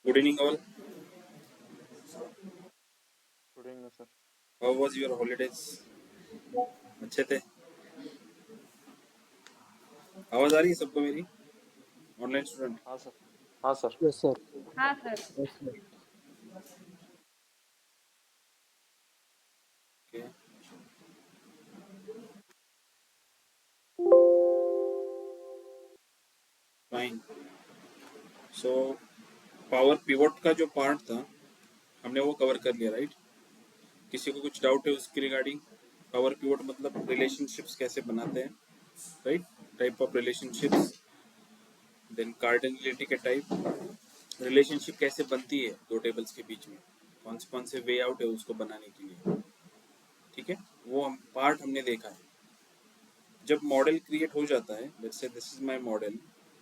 Good evening, all. Good evening sir. How was your holidays? अच्छे थे? आवाज आ रही है सबको मेरी? Online student. हाँ सर। हाँ सर। Yes, sir. हाँ sir. Yes, sir. Okay. Fine. So power pivot का जो पार्ट था हमने वो कवर कर लिया, राइट? किसी को कुछ डाउट है उसकी रिगार्डिंग? पावर पिवोट मतलब रिलेशनशिप्स कैसे बनाते हैं, right? Type of relationships, then cardinality के टाइप, रिलेशनशिप कैसे बनती है दो टेबल्स के बीच में, कौन से वे आउट है उसको बनाने के लिए, ठीक है? वो हम पार्ट हमने देखा है. जब मॉडल क्रिएट हो जाता है, let's say this is my model,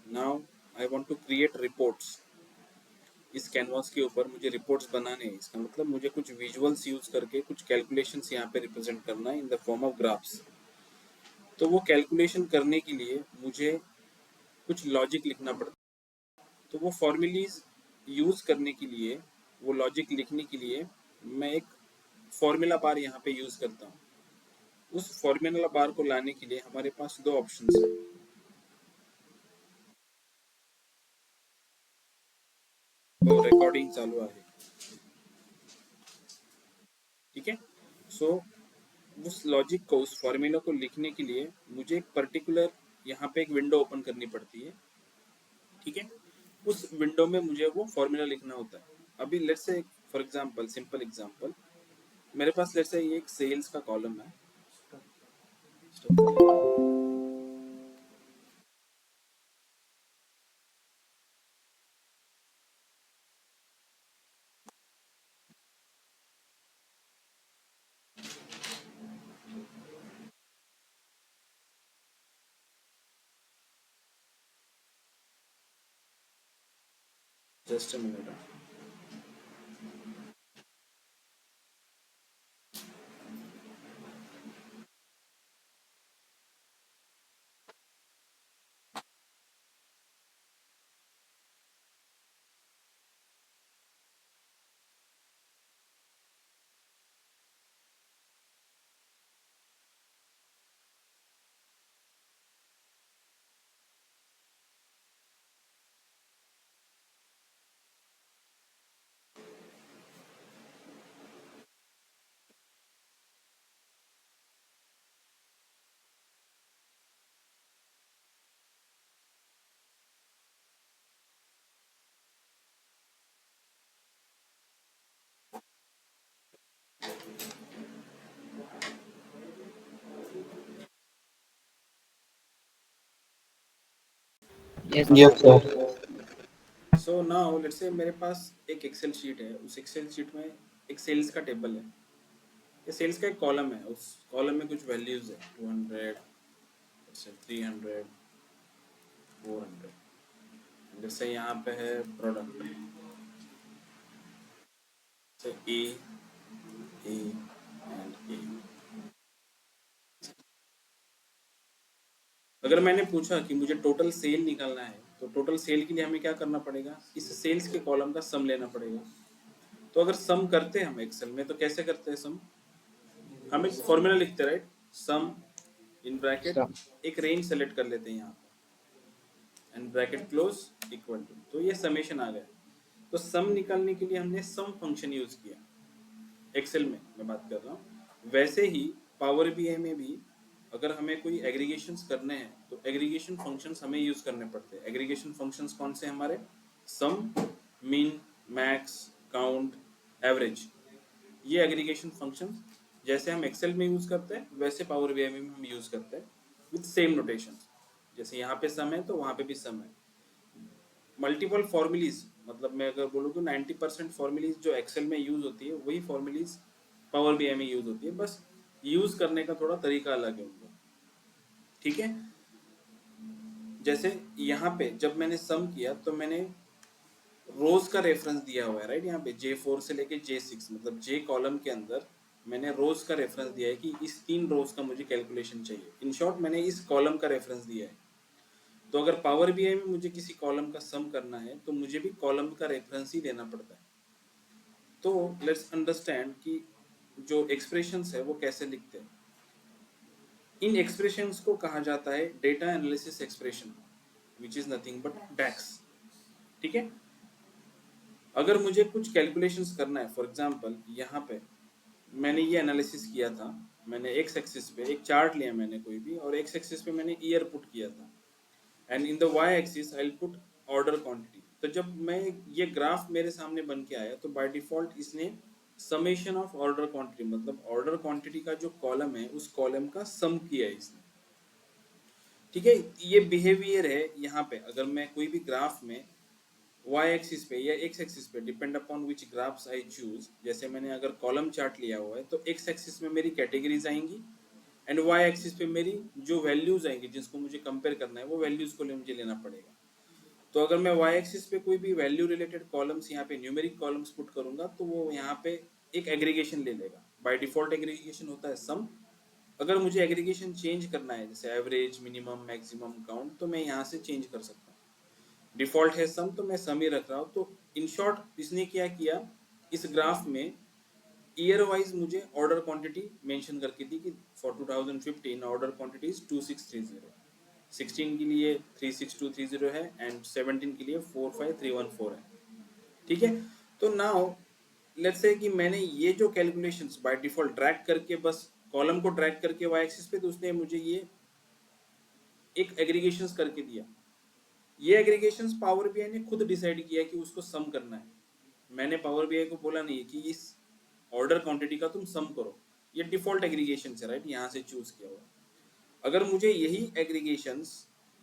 now I want to create reports. इस कैनवास के ऊपर मुझे रिपोर्ट्स बनाने हैं. इसका मतलब मुझे कुछ विजुअल्स यूज करके कुछ कैलकुलेशंस यहाँ पे रिप्रेजेंट करना है in the form of graphs. तो वो कैलकुलेशन करने के लिए मुझे कुछ लॉजिक लिखना पड़ता है. तो वो फॉर्मूलीज यूज करने के लिए, वो लॉजिक लिखने के लिए मैं एक फॉर्मूला बार यहाँ पे यूज करता हूँ. उस फॉर्मूला बार को लाने के लिए हमारे पास दो ऑप्शंस हैं. तो रिकॉर्डिंग चालू आहे, ठीक है? सो उस लॉजिक को, उस फॉर्मूला को लिखने के लिए मुझे एक पर्टिकुलर यहाँ पे एक विंडो ओपन करनी पड़ती है, ठीक है? उस विंडो में मुझे वो फॉर्मूला लिखना होता है. अभी let's say for example, simple example, मेरे पास लेट्स से ये एक सेल्स का कॉलम है. Just a minute. Yes, Yes, sir. sir. So now let's say मेरे पास एक एक्सेल शीट है. उस एक्सेल शीट में एक सेल्स का टेबल है. ये सेल्स का एक कॉलम है. उस कॉलम में कुछ वैल्यूज है, 200, 300, 400. जैसे यहाँ पे है प्रोडक्ट, जैसे ए एंड ए. अगर मैंने पूछा कि मुझे टोटल सेल निकालना है, तो टोटल सेल के लिए हमें क्या करना पड़ेगा? इस सेल्स के कॉलम का सम लेना पड़ेगा. तो अगर सम करते हैं हम एक्सेल में, तो कैसे करते हैं सम? हम एक फॉर्मूला लिखते हैं, right? Sum in bracket, Sum. एक रेंज सेलेक्ट कर लेते हैं यहाँ पे, and bracket close equal to, तो ये समेशन आ गया. तो सम निकालने के लिए हमने सम फंक्शन यूज किया. एक्सेल में मैं बात कर रहा हूँ. वैसे ही पावर बीआई में भी अगर हमें कोई एग्रीगेशंस करने हैं, तो एग्रीगेशन फंक्शंस हमें यूज करने पड़ते हैं. एग्रीगेशन फंक्शंस कौन से हमारे? सम, मीन, मैक्स, काउंट, एवरेज. ये एग्रीगेशन फंक्शंस जैसे हम एक्सेल में यूज करते हैं, वैसे पावर बीआई में हम यूज करते हैं विद सेम नोटेशन. जैसे यहाँ पे सम है तो वहाँ पे भी सम है. मल्टीपल फॉर्मूलीज, मतलब मैं अगर बोलूँ तो 90% फॉर्मूलीज जो एक्सेल में यूज होती है, वही फॉर्मूलीज पावर बीआई में यूज होती है. बस यूज करने का थोड़ा तरीका अलग है उनका, ठीक है? जैसे यहाँ पे जब मैंने सम किया तो मैंने रोज का रेफरेंस दिया हुआ है, राइट? यहाँ पे J4 से लेके J6, मतलब J कॉलम के अंदर मैंने रोज का रेफरेंस दिया है कि इस 3 रोज का मुझे कैलकुलेशन चाहिए. इन शॉर्ट मैंने इस कॉलम का रेफरेंस दिया है. तो अगर पावर बीआई में मुझे किसी कॉलम का सम करना है तो मुझे भी कॉलम का रेफरेंस ही देना पड़ता है। तो लेट्स अंडरस्टैंड कि जो एक्सप्रेशंस है वो कैसे लिखते हैं। इन एक्सप्रेशंस को कहा जाता है data analysis expression, which is nothing but DAX. ठीक है, अगर मुझे कुछ कैलकुलेशंस करना है, फॉर एग्जांपल यहाँ पे मैंने ये एनालिसिस किया था, मैंने एक्स एक्सिस पे एक चार्ट लिया मैंने कोई भी, और एक्स एक्सिस पे मैंने ईयर पुट किया था, and in the Y axis I will put order quantity. तो जब मैं ये ग्राफ मेरे सामने बन के आया तो बाय डिफॉल्ट इसने समेशन ऑफ ऑर्डर क्वांटिटी, मतलब ऑर्डर क्वांटिटी का जो कॉलम है उस कॉलम का सम किया है इसने। ठीक है, ये बिहेवियर है यहाँ पे। अगर मैं कोई भी ग्राफ में y एक्सिस पे या x एक्सिस पे, depend upon which graphs I choose, जैसे मैंने अगर कॉलम चार्ट लिया हुआ है तो x एक्सिस में मेरी कैटेगरीज आएंगी एंड y एक्सिस पे मेरी जो वैल्यूज आएंगी जिसको मुझे कंपेयर करना है वो वैल्यूज को मुझे लेना पड़ेगा। तो अगर मैं y एक्सिस पे कोई भी वैल्यू रिलेटेड कॉलम्स यहाँ पे न्यूमेरिक कॉलम्स पुट करूंगा तो वो यहाँ पे एक एग्रीगेशन ले लेगा। बाय डिफॉल्ट एग्रीगेशन होता है सम। अगर मुझे एग्रीगेशन चेंज करना है, जैसे एवरेज, मिनिमम, मैक्सिमम, काउंट, तो मैं यहाँ से चेंज कर सकता हूँ। डिफॉल्ट है सम तो मैं सम ही रख रहा हूँ। तो इन शॉर्ट इसने क्या किया, इस ग्राफ में ईयर वाइज मुझे ऑर्डर क्वांटिटी मेंशन करके दी कि फॉर 2015 ऑर्डर क्वांटिटी इज 2630, 16 के लिए 36230 है एंड 17 के लिए 45314 है। ठीक है, तो नाउ लेट्स से कि मैंने ये जो कैलकुलेशंस बाय डिफॉल्ट ड्रैग करके, बस कॉलम को ड्रैग करके वाई एक्सिस पे, तो उसने मुझे ये एक एग्रीगेशंस करके दिया। ये एग्रीगेशंस पावर बीआई ने खुद डिसाइड किया कि उसको सम करना है। मैंने पावर बीआई को बोला नहीं है कि इस ऑर्डर क्वांटिटी का तुम सम करो, ये डिफॉल्ट एग्रीगेशन है, राइट, यहाँ से चूज किया हुआ। अगर मुझे यही एग्रीगेशंस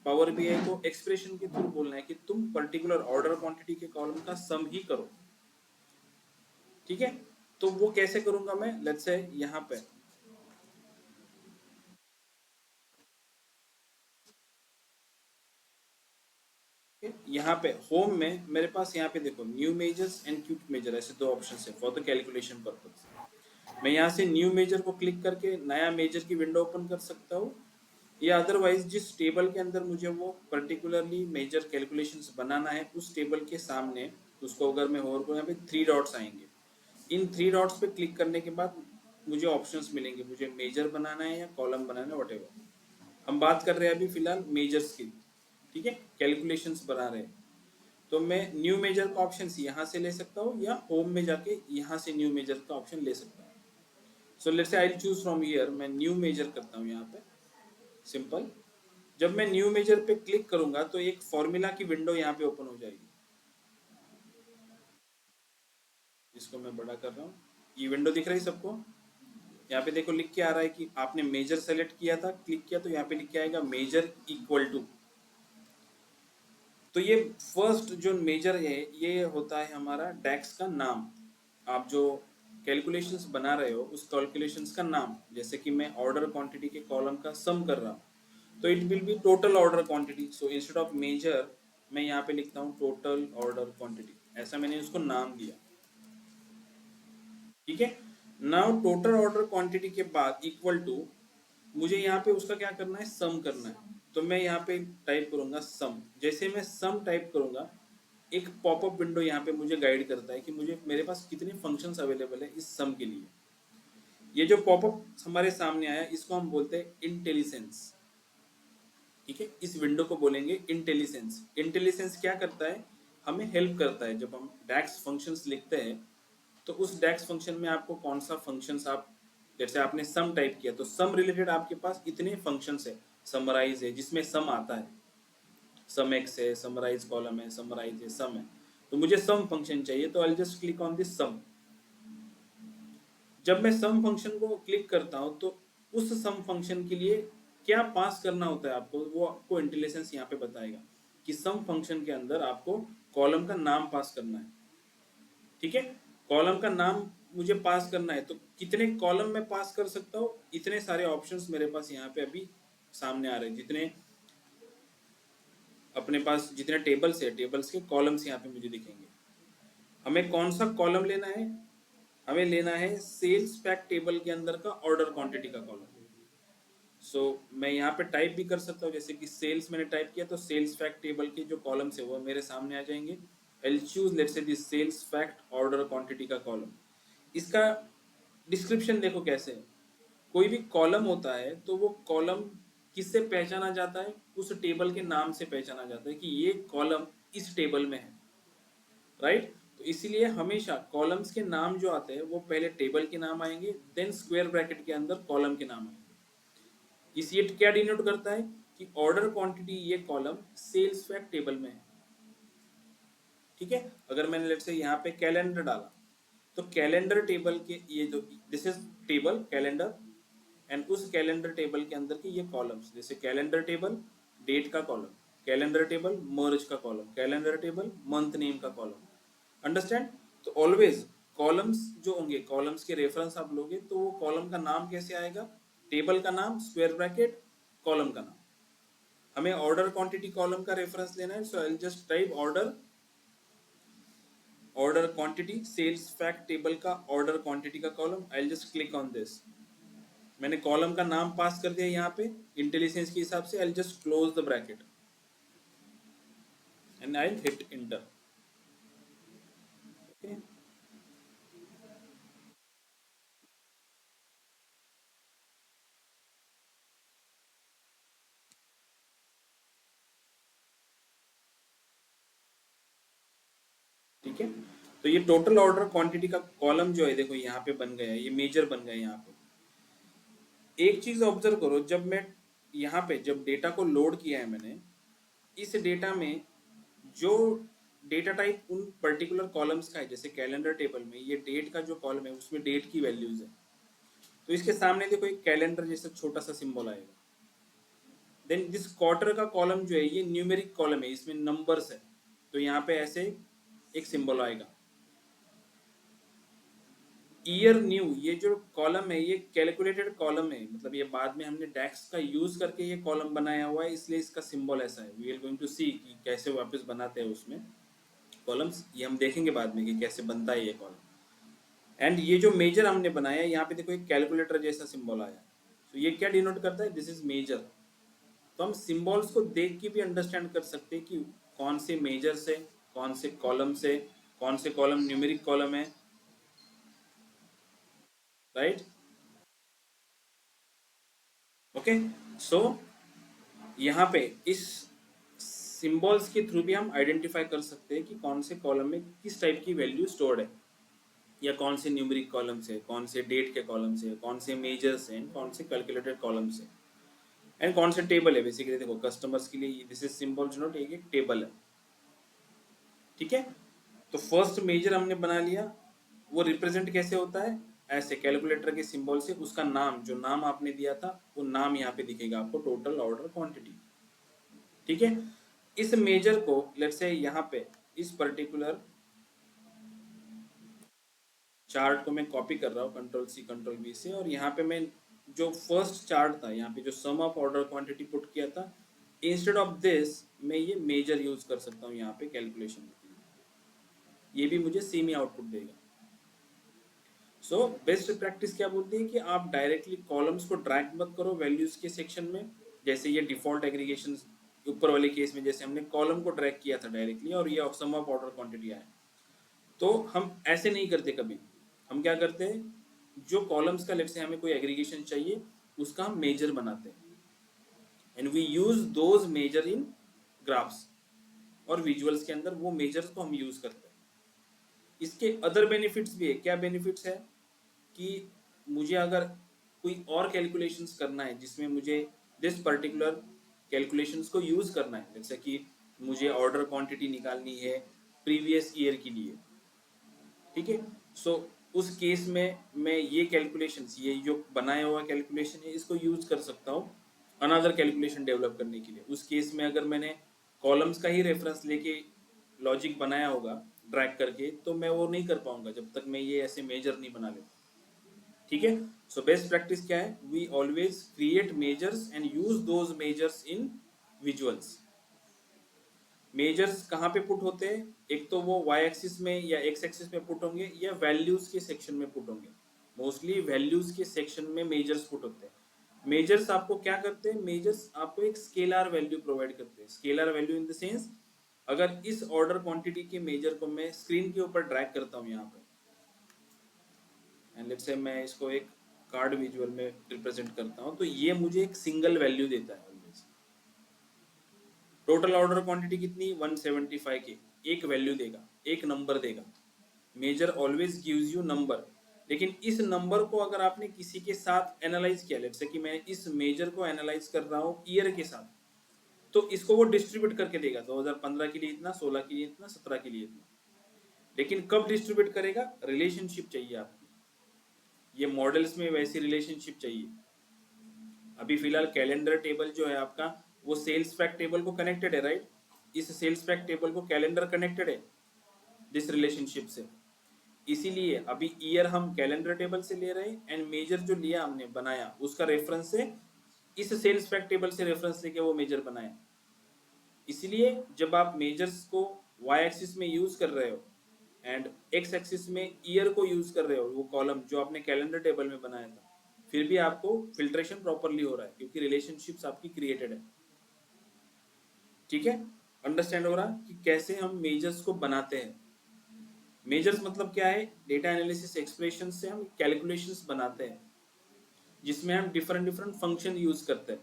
पावर बीआई को एक्सप्रेशन के थ्रू बोलना है कि तुम पर्टिकुलर ऑर्डर क्वांटिटी के कॉलम का सम ही करो, ठीक है, तो वो कैसे करूंगा मैं, लेट्स से यहाँ पे यहाँ पे होम में मेरे पास यहाँ पे देखो new measures and quick measure, ऐसे दो ऑप्शन है फॉर द कैलकुलेशन पर्पज। मैं यहाँ से न्यू मेजर को क्लिक करके नया मेजर की विंडो ओपन कर सकता हूँ, या अदरवाइज जिस टेबल के अंदर मुझे वो पर्टिकुलरली मेजर कैलकुलेशंस बनाना है उस टेबल के सामने उसको अगर मैं होवर करूँ, यहाँ पे 3 डॉट्स आएंगे। इन 3 डॉट्स पे क्लिक करने के बाद मुझे ऑप्शंस मिलेंगे, मुझे मेजर बनाना है या कॉलम बनाना है, व्हाटएवर। हम बात कर रहे हैं अभी फिलहाल मेजर्स की, ठीक है, कैलकुलेशंस बना रहे हैं। तो मैं न्यू मेजर का ऑप्शन यहाँ से ले सकता हूँ या होम में जाके यहाँ से न्यू मेजर का ऑप्शन ले सकता हूँ। So let's say I choose from here, मैं न्यू मेजर करता हूँ यहाँ पे, सिंपल। जब मैं न्यू मेजर पे क्लिक करूंगा तो एक फॉर्मूला की विंडो यहाँ पे ओपन हो जाएगी, जिसको मैं बड़ा कर रहा हूँ। ये विंडो दिख रही है सबको? यहाँ पे देखो लिख के आ रहा है कि आपने मेजर सेलेक्ट किया था, क्लिक किया तो यहाँ पे लिख के आएगा मेजर इक्वल टू। तो ये फर्स्ट जो मेजर है ये होता है हमारा डैक्स का नाम। आप जो कैलकुलेशंस बना रहे हो उस कैलकुलेशंस का नाम, जैसे कि मैं ऑर्डर क्वांटिटी के कॉलम का सम कर रहा हूँ तो it will be total order quantity. So instead of measure मैं यहाँ पे लिखता हूँ टोटल ऑर्डर क्वांटिटी, ऐसा मैंने उसको नाम दिया। ठीक है, नाउ टोटल ऑर्डर क्वांटिटी के बाद इक्वल टू, मुझे यहाँ पे उसका क्या करना है, सम करना है। तो मैं यहाँ पे टाइप करूंगा सम। जैसे मैं सम टाइप करूंगा एक पॉपअप विंडो यहाँ पे मुझे गाइड करता है कि मुझे मेरे पास कितने फंक्शंस अवेलेबल है इस सम के लिए। ये जो पॉपअप हमारे सामने आया इसको हम बोलते हैं इंटेलिजेंस। ठीक है, इस विंडो को बोलेंगे इंटेलिजेंस। इंटेलिजेंस क्या करता है, हमें हेल्प करता है जब हम डैक्स फंक्शंस लिखते हैं तो उस डैक्स फंक्शन में आपको कौन सा फंक्शंस, आप जैसे आपने सम टाइप किया तो सम रिलेटेड आपके पास इतने फंक्शंस है, समराइज है जिसमें सम आता है, सम एक्स है, समराइज कॉलम है, समराइज है, सम है। तो मुझे सम फंक्शन चाहिए तो I just click on this sum. जब मैं सम फंक्शन को क्लिक करता हूं तो उस सम फंक्शन के लिए क्या पास करना होता है आपको, वो आपको इंटेलिजेंस यहाँ पे बताएगा कि सम फंक्शन के अंदर आपको कॉलम का नाम पास करना है। ठीक है, कॉलम का नाम मुझे पास करना है तो कितने कॉलम में पास कर सकता हूँ, इतने सारे ऑप्शंस मेरे पास यहाँ पे अभी सामने आ रहे हैं। जितने अपने पास जितने टेबल्स है, टेबल्स के कॉलम्स यहाँ पे मुझे दिखेंगे। हमें कौन सा कॉलम लेना है, हमें लेना है सेल्स पैक टेबल के अंदर का ऑर्डर क्वांटिटी का कॉलम। सो मैं यहाँ पे टाइप भी कर सकता हूँ, जैसे कि सेल्स मैंने टाइप किया तो सेल्स फैक्ट टेबल के जो कॉलम्स है वो मेरे सामने आ जाएंगे। I'll choose let's say this sales fact order quantity का कॉलम। इसका डिस्क्रिप्शन देखो कैसे है। कोई भी कॉलम होता है तो वो कॉलम किससे पहचाना जाता है, उस टेबल के नाम से पहचाना जाता है कि ये कॉलम इस टेबल में है, राइट। तो इसीलिए हमेशा कॉलम्स के नाम जो आते हैं वो पहले टेबल के नाम आएंगे, देन स्क्वायर ब्रैकेट के अंदर कॉलम के नाम आएंगे। इस ये क्या डिनोट करता है कि ऑर्डर क्वांटिटी ये कॉलम सेल्स फैक्ट टेबल में है, ठीक है। अगर मैंने लेट्स से यहाँ पे कैलेंडर डाला तो कैलेंडर टेबल के ये जो this is table calendar, and उस कैलेंडर टेबल के अंदर के ये कॉलम्स, जैसे कैलेंडर टेबल डेट का कॉलम, कैलेंडर टेबल मर्ज का column, calendar table month name का कॉलम, अंडरस्टैंड। तो ऑलवेज कॉलम्स जो होंगे, कॉलम्स के रेफरेंस आप लोगे तो वो कॉलम का नाम कैसे आएगा, टेबल का नाम स्क्वायर ब्रैकेट कॉलम का नाम। हमें ऑर्डर क्वांटिटी कॉलम का रेफरेंस लेना है, so I will just type order quantity sales fact table का ऑर्डर क्वांटिटी का column. I will just click on this. मैंने कॉलम का नाम पास कर दिया यहाँ पे इंटेलिजेंस के हिसाब से। आई will just close the bracket and I will hit inter. Okay, ठीक है। तो ये टोटल ऑर्डर क्वांटिटी का कॉलम जो है देखो यहाँ पे बन गया है, ये मेजर बन गया है यहाँ पे। एक चीज ऑब्जर्व करो, जब मैं यहाँ पे जब डेटा को लोड किया है मैंने, इस डेटा में जो डेटा टाइप उन पर्टिकुलर कॉलम्स का है, जैसे कैलेंडर टेबल में ये डेट का जो कॉलम है उसमें डेट की वैल्यूज है, तो इसके सामने देखो एक कैलेंडर जैसा छोटा सा सिंबल आएगा। देन दिस क्वार्टर का कॉलम जो है ये न्यूमेरिक कॉलम है, इसमें नंबर्स है, तो यहाँ पे ऐसे एक सिंबल आएगा। ईयर न्यू ये जो कॉलम है ये कैलकुलेटेड कॉलम है, मतलब ये बाद में हमने डैक्स का यूज करके ये कॉलम बनाया हुआ है, इसलिए इसका सिंबल ऐसा है। वी आर गोइंग टू सी कि कैसे वापस बनाते हैं उसमें कॉलम्स, ये हम देखेंगे बाद में कि कैसे बनता है ये कॉलम। एंड ये जो मेजर हमने बनाया है यहाँ पे देखो एक कैलकुलेटर जैसा सिंबल आया, तो ये क्या डिनोट करता है, दिस इज मेजर। तो हम सिंबल्स को देख के भी अंडरस्टैंड कर सकते हैं कि कौन से मेजर से, कौन से कॉलम से, कौन से कॉलम न्यूमेरिक कॉलम है, राइट। ओके, सो यहाँ पे इस सिंबल्स के थ्रू भी हम आइडेंटिफाई कर सकते हैं कि कौन से कॉलम में किस टाइप की वैल्यू स्टोर्ड है, या कौन से न्यूमेरिक कॉलम्स है, कौन से डेट के कॉलम्स है, कौन से मेजर्स हैं, कौन से कैलकुलेटेड कॉलम्स है, एंड कौन से टेबल है। बेसिकली देखो कस्टमर्स के लिए दिस इज सिंबल नोट, एक टेबल है, ठीक है। तो फर्स्ट मेजर हमने बना लिया, वो रिप्रेजेंट कैसे होता है, ऐसे कैलकुलेटर के सिंबल से उसका नाम, जो नाम आपने दिया था वो नाम यहाँ पे दिखेगा आपको, टोटल ऑर्डर क्वांटिटी, ठीक है। इस मेजर को लेट्स से यहाँ पे इस पर्टिकुलर चार्ट को मैं कॉपी कर रहा हूँ कंट्रोल सी कंट्रोल वी से, और यहाँ पे मैं जो फर्स्ट चार्ट था यहाँ पे जो सम ऑफ ऑर्डर क्वांटिटी पुट किया था, इंस्टेड ऑफ दिस मैं ये मेजर यूज कर सकता हूँ यहाँ पे कैलकुलेशन के लिए, ये भी मुझे सेम ही आउटपुट देगा। सो बेस्ट प्रैक्टिस क्या बोलती है कि आप डायरेक्टली कॉलम्स को ड्रैग मत करो वैल्यूज के सेक्शन में, जैसे ये डिफॉल्ट एग्रीगेशन ऊपर वाले केस में जैसे हमने कॉलम को ड्रैग किया था डायरेक्टली और ये सम ऑफ ऑर्डर क्वांटिटी आया, तो हम ऐसे नहीं करते कभी। हम क्या करते हैं, जो कॉलम्स का लेट से हमें कोई एग्रीगेशन चाहिए उसका हम मेजर बनाते हैं, and we use those measure in graphs और विजुअल्स के अंदर वो मेजर्स को हम यूज करते हैं। इसके अदर बेनिफिट्स भी है। क्या बेनिफिट्स है कि मुझे अगर कोई और कैलकुलेशंस करना है जिसमें मुझे दिस पर्टिकुलर कैलकुलेशंस को यूज करना है, जैसे कि मुझे ऑर्डर क्वांटिटी निकालनी है प्रीवियस ईयर के लिए, ठीक है। सो उस केस में मैं ये कैलकुलेशंस, ये जो बनाया हुआ कैलकुलेशन है इसको यूज कर सकता हूँ अनदर कैलकुलेशन डेवलप करने के लिए। उस केस में अगर मैंने कॉलम्स का ही रेफरेंस लेके लॉजिक बनाया होगा ड्रैग करके, तो मैं वो नहीं कर पाऊंगा जब तक मैं ये ऐसे मेजर नहीं बना लेता, ठीक है। सो बेस्ट प्रैक्टिस क्या है, we always create measures and use those measures in visuals. Measures कहाँ पे पुट होते हैं, एक तो वो वाई एक्सिस में या एक्स एक्सिस में पुट होंगे या वैल्यूज के सेक्शन में पुट होंगे। मोस्टली वैल्यूज के सेक्शन में मेजर्स पुट होते हैं, मेजर्स आपको क्या करते हैं, मेजर्स आपको एक स्केलर वैल्यू प्रोवाइड करते हैं। Scalar value in the sense, अगर इस ऑर्डर क्वांटिटी के मेजर को मैं स्क्रीन के ऊपर ड्रैग करता हूँ यहाँ पे, एंड लेट्स से मैं इसको एक कार्ड विजुअल में रिप्रेजेंट करता हूँ, तो ये मुझे एक सिंगल वैल्यू देता है ऑलवेज। टोटल ऑर्डर क्वांटिटी कितनी, 175 की एक वैल्यू देगा, एक नंबर देगा। Measure always gives you number, लेकिन इस नंबर को अगर आपने किसी के साथ एनालाइज किया, लेट्स से कि मैं इस मेजर को एनालाइज कर रहा हूँ ईयर के साथ, तो इसको वो डिस्ट्रीब्यूट करके देगा 2015 के लिए इतना, 16 के लिए इतना, 17 के लिए इतना। लेकिन कब डिस्ट्रीब्यूट करेगा, रिलेशनशिप चाहिए आपकी, ये मॉडल्स में वैसी रिलेशनशिप चाहिए। अभी फिलहाल कैलेंडर टेबल जो है आपका, वो सेल्स फैक्ट टेबल को कनेक्टेड है, राइट। इस सेल्स फैक्ट टेबल को कैलेंडर कनेक्टेड है दिस रिलेशनशिप से, इसीलिए अभी ईयर हम कैलेंडर टेबल से ले रहे हैं, एंड मेजर जो लिया हमने बनाया उसका रेफरेंस से, इस सेल्स फैक्ट टेबल से रेफरेंस लेके वो मेजर बनाया। इसलिए जब आप मेजर्स को वाई एक्सिस में यूज कर रहे हो एंड एक्स एक्सिस में ईयर को यूज कर रहे हो, वो कॉलम जो आपने कैलेंडर टेबल में बनाया था, फिर भी आपको फिल्ट्रेशन प्रॉपरली हो रहा है क्योंकि रिलेशनशिप्स आपकी क्रिएटेड है। ठीक है, अंडरस्टैंड हो रहा कि कैसे हम मेजर्स को बनाते हैं। मेजर्स मतलब क्या है, डेटा एनालिसिस एक्सप्रेशन से हम कैलकुलेशंस बनाते हैं जिसमें हम डिफरेंट डिफरेंट फंक्शन यूज करते हैं।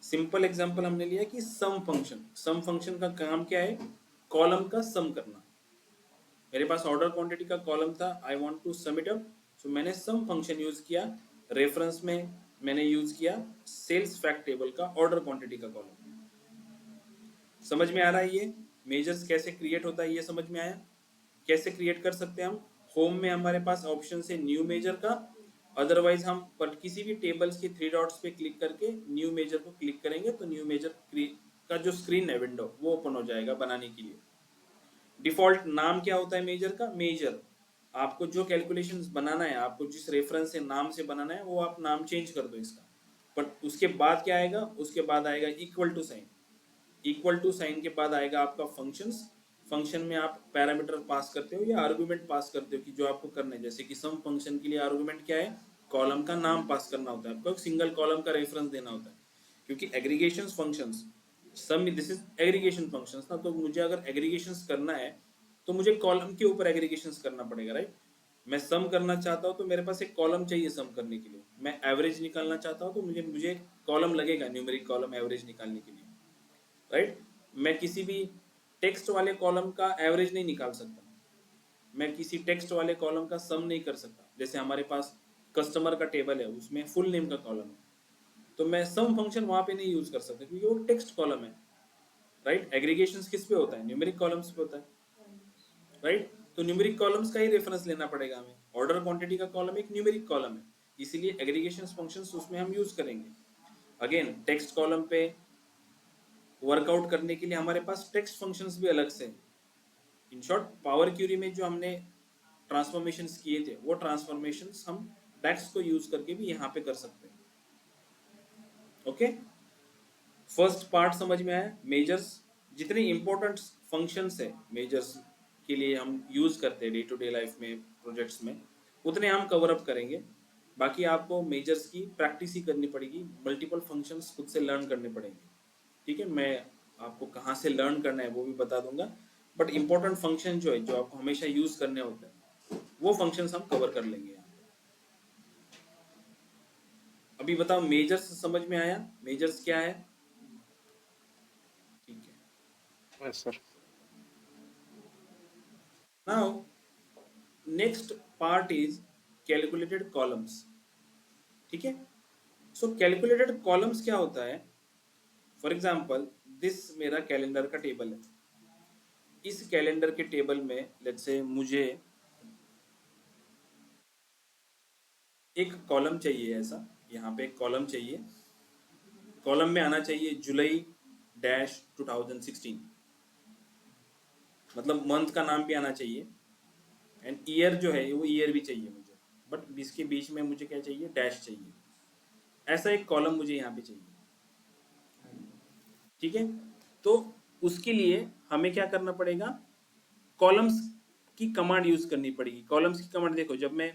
सिंपल एग्जांपल हमने लिया कि सम फंक्शन, सम फंक्शन का काम क्या है, कॉलम का सम करना। मेरे पास ऑर्डर क्वांटिटी का कॉलम था, I want to sum it up, so मैंने सम फंक्शन यूज किया। रेफरेंस में मैंने यूज किया सेल्स फैक्ट टेबल का ऑर्डर क्वांटिटी का कॉलम। समझ में आ रहा है ये मेजर्स कैसे क्रिएट होता है, ये समझ में आया। कैसे क्रिएट कर सकते हैं हम, होम में हमारे पास ऑप्शन है न्यू मेजर का, अदरवाइज हम पर किसी भी टेबल्स के थ्री डॉट्स पे क्लिक करके न्यू मेजर को क्लिक करेंगे तो न्यू मेजर का जो स्क्रीन है विंडो वो ओपन हो जाएगा बनाने के लिए। डिफॉल्ट नाम क्या होता है मेजर का, मेजर। आपको जो कैलकुलेशंस बनाना है, आपको जिस रेफरेंस से नाम से बनाना है, वो आप नाम चेंज कर दो इसका। बट उसके बाद क्या आएगा, उसके बाद आएगा equal to sign. Equal to sign के बाद आएगा आपका फंक्शंस। फंक्शन में आप पैरामीटर पास करते हो या आर्गुमेंट पास करते हो कि जो आपको करना है। जैसे कि सम फंक्शन के लिए आर्गुमेंट क्या है, कॉलम का नाम पास करना होता है, आपको एक सिंगल कॉलम का रेफरेंस देना होता है। क्योंकि aggregation functions, sum this is aggregation functions ना, तो मुझे अगर एग्रीगेशंस करना है तो मुझे कॉलम के ऊपर एग्रीगेशंस करना पड़ेगा, राइट। मैं सम करना चाहता हूँ तो मेरे पास एक कॉलम चाहिए सम करने के लिए। मैं एवरेज निकालना चाहता हूँ तो मुझे मुझे कॉलम लगेगा, न्यूमेरिक कॉलम एवरेज निकालने के लिए, राइट। मैं किसी भी टेक्स्ट वाले कॉलम का एवरेज नहीं निकाल सकता, मैं किसी टेक्स्ट वाले कॉलम का सम नहीं कर सकता। जैसे हमारे पास कस्टमर का टेबल है, उसमें फुल नेम का कॉलम है, तो मैं सम फंक्शन वहां पे नहीं यूज कर सकता क्योंकि वो टेक्स्ट कॉलम है, राइट। एग्रीगेशन किस पे होता है, न्यूमेरिक कॉलम्स पे होता है, राइट। तो न्यूमेरिक कॉलम्स का ही रेफरेंस लेना पड़ेगा हमें। ऑर्डर क्वांटिटी का कॉलम एक न्यूमेरिक कॉलम है, इसीलिए एग्रीगेशन फंक्शंस उसमें हम यूज करेंगे। अगेन टेक्स्ट कॉलम पे वर्कआउट करने के लिए हमारे पास टेक्स्ट फंक्शंस भी अलग से। इन शॉर्ट पावर क्यूरी में जो हमने ट्रांसफॉर्मेशंस किए थे, वो ट्रांसफॉर्मेशंस हम डैक्स को यूज करके भी यहाँ पे कर सकते हैं। ओके, फर्स्ट पार्ट समझ में आया। मेजर्स, जितने इंपॉर्टेंट फंक्शंस है मेजर्स के लिए हम यूज करते हैं डे टू डे लाइफ में, प्रोजेक्ट्स में, उतने हम कवर अप करेंगे। बाकी आपको मेजर्स की प्रैक्टिस ही करनी पड़ेगी, मल्टीपल फंक्शंस खुद से लर्न करने पड़ेंगे। ठीक है, मैं आपको कहाँ से लर्न करना है वो भी बता दूंगा, बट इंपॉर्टेंट फंक्शन जो है, जो आपको हमेशा यूज करने होते हैं, वो फंक्शंस हम कवर कर लेंगे यहाँ। अभी बताओ मेजर्स समझ में आया, मेजर्स क्या है। ठीक है, yes sir. Now next part is calculated columns. ठीक है, सो कैलकुलेटेड कॉलम्स क्या होता है, फॉर एग्जांपल दिस मेरा कैलेंडर का टेबल है। इस कैलेंडर के टेबल में लेट्स से मुझे एक कॉलम चाहिए, ऐसा यहाँ पे एक कॉलम चाहिए। कॉलम में आना चाहिए जुलाई डैश 2016, मतलब मंथ का नाम भी आना चाहिए, एंड ईयर जो है वो ईयर भी चाहिए मुझे, बट इसके बीच में मुझे क्या चाहिए, डैश चाहिए। ऐसा एक कॉलम मुझे यहाँ पे चाहिए। ठीक है, तो उसके लिए हमें क्या करना पड़ेगा, कॉलम्स की कमांड यूज करनी पड़ेगी। कॉलम्स की कमांड देखो, जब मैं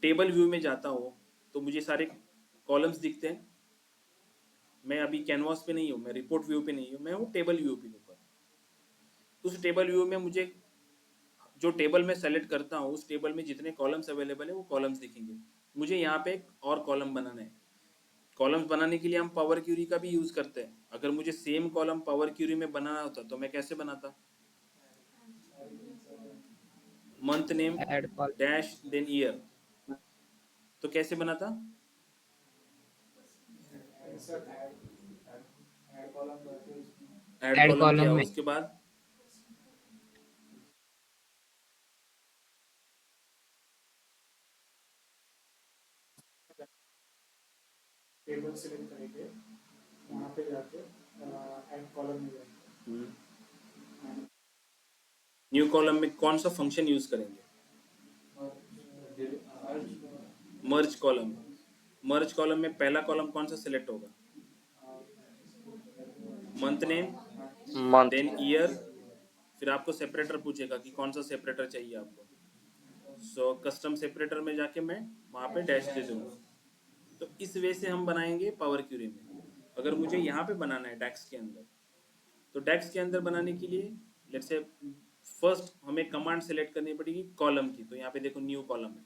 टेबल व्यू में जाता हूँ तो मुझे सारे कॉलम्स दिखते हैं। मैं अभी कैनवास पे नहीं हूँ, मैं रिपोर्ट व्यू पे नहीं हूँ, मैं हूँ टेबल व्यू पे ऊपर। उस टेबल व्यू में मुझे जो टेबल में सेलेक्ट करता हूँ उस टेबल में जितने कॉलम्स अवेलेबल है वो कॉलम्स दिखेंगे। मुझे यहाँ पे एक और कॉलम बनाना है। कॉलम्स बनाने के लिए हम पावर क्यूरी का भी यूज करते हैं। अगर मुझे सेम कॉलम पावर क्यूरी में बनाना होता तो मैं कैसे बनाता? Month name add col dash then year, तो कैसे बनाता? ऐड ऐड कॉलम कॉलम किया, में उसके बाद टेबल सेलेक्ट करेंगे, वहाँ पे जाके ऐड कॉलम में जाएंगे। न्यू कॉलम में कौन सा फंक्शन यूज करेंगे? मर्ज कॉलम। मर्ज कॉलम में पहला कॉलम कौन सा सिलेक्ट होगा? Month name month. Then year. फिर आपको सेपरेटर पूछेगा कि कौन सा सेपरेटर चाहिए आपको। सो कस्टम सेपरेटर में जाके मैं वहाँ पे डैश दे दूंगा। तो इस वे से हम बनाएंगे पावर क्यूरी में। अगर मुझे यहाँ पे बनाना है डैक्स के अंदर, तो डैक्स के अंदर बनाने के लिए लेट्स से फर्स्ट हमें कमांड सेलेक्ट करनी पड़ेगी कॉलम की। तो यहाँ पे देखो न्यू कॉलम है,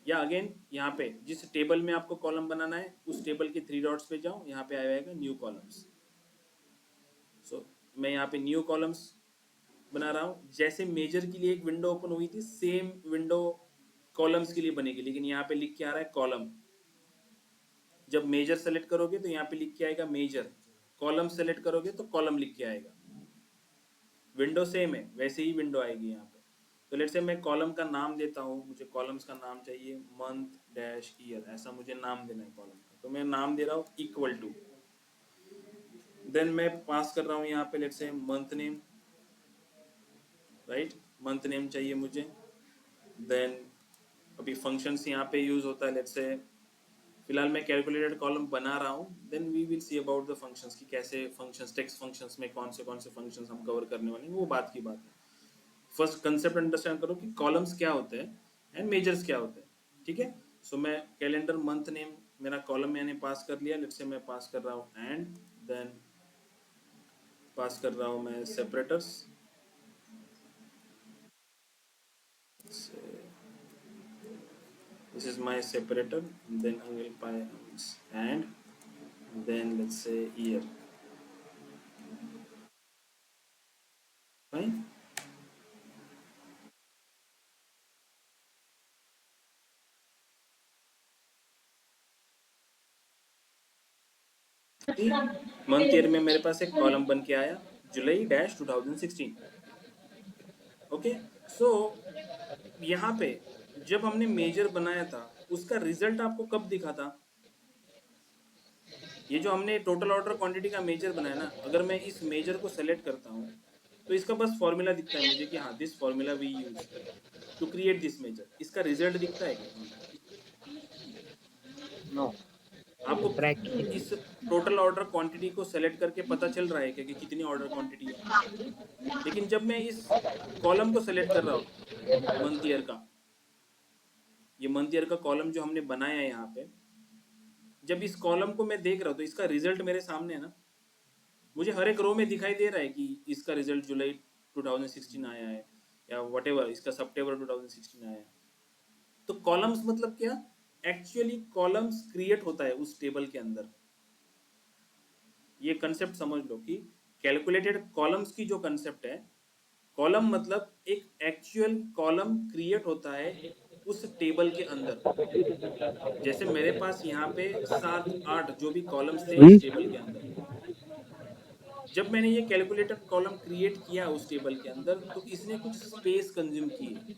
या अगेन यहाँ पे जिस टेबल में आपको कॉलम बनाना है उस टेबल के 3 डॉट्स पे जाओ, यहाँ पे आएगा न्यू कॉलम्स। सो मैं यहाँ पे न्यू कॉलम्स बना रहा हूँ। जैसे मेजर के लिए एक विंडो ओपन हुई थी, सेम विंडो कॉलम्स के लिए बनेगी, लेकिन यहाँ पे लिख के आ रहा है कॉलम। जब मेजर सेलेक्ट करोगे तो यहाँ पे लिख के आएगा मेजर, कॉलम सेलेक्ट करोगे तो कॉलम लिख के आएगा। विंडो सेम है, वैसे ही विंडो आएगी यहाँ पे। तो लेट्स से मैं कॉलम का नाम देता हूँ, मुझे कॉलम्स का नाम चाहिए मंथ डैश ईयर, ऐसा मुझे नाम देना है कॉलम का। तो मैं नाम दे रहा हूँ इक्वल टू, देन मैं पास कर रहा हूँ यहाँ पे let's say month name, right, month name चाहिए मुझे। देन अभी फंक्शंस यहाँ पे यूज होता है, लेट्स से फिलहाल मैं कैलकुलेटेड कॉलम बना रहा हूँ, then we will see about the functions कि कैसे फंक्शंस, टेक्स्ट फंक्शंस में कौन से फंक्शंस हम कवर करने वाले हैं, वो बात की बात है। फर्स्ट कंसेप्ट अंडरस्टैंड करो कि कॉलम्स क्या होते हैं एंड मेजर्स क्या होते हैं, ठीक है। सो मैं कैलेंडर मंथ नेम मेरा कॉलम मैंने पास कर लिया, लेट्स से मैं पास कर रहा हूँ एंड देन पास कर रहा हूँ मैं separators. This is my separator, then I will buy and then let's say year. Fine. Month year में मेरे पास एक कॉलम बन के आया जुलाई डैश 2016। ओके, सो यहाँ पे जब हमने मेजर बनाया था उसका रिजल्ट आपको कब दिखा था? ये जो हमने टोटल ऑर्डर क्वांटिटी का मेजर बनाया ना, अगर मैं इस मेजर को सेलेक्ट करता हूँ तो इसका बस फॉर्मूला दिखता है मुझे कि हाँ this formula we use to create this measure. इसका रिजल्ट दिखता है क्या? नो आपको ट्रैक की इस टोटल ऑर्डर क्वांटिटी को सेलेक्ट करके पता चल रहा है क्या कि कितनी ऑर्डर क्वांटिटी है? लेकिन जब मैं इस कॉलम को सेलेक्ट कर रहा हूँ मंथ ईयर का, ये मंथ ईयर का कॉलम जो हमने बनाया है यहाँ पे, जब इस कॉलम को मैं देख रहा हूँ तो इसका रिजल्ट मेरे सामने है ना। मुझे हर एक रो में दिखाई दे रहा है कि इसका रिजल्ट जुलाई 2016 आया है या व्हाटएवर इसका सितंबर 2016 आया है। तो कॉलम्स मतलब क्या? एक्चुअली कॉलम्स क्रिएट होता है उस टेबल के अंदर। ये कंसेप्ट समझ लो कि कैलकुलेटेड कॉलम्स की जो कंसेप्ट है, कॉलम मतलब एक एक्चुअल कॉलम क्रिएट होता है उस टेबल के अंदर। जैसे मेरे पास यहाँ पे 7-8 जो भी कॉलम्स थे इस टेबल के अंदर, जब मैंने ये कैलकुलेटेड कॉलम क्रिएट किया उस टेबल के अंदर तो इसने कुछ स्पेस कंज्यूम किए।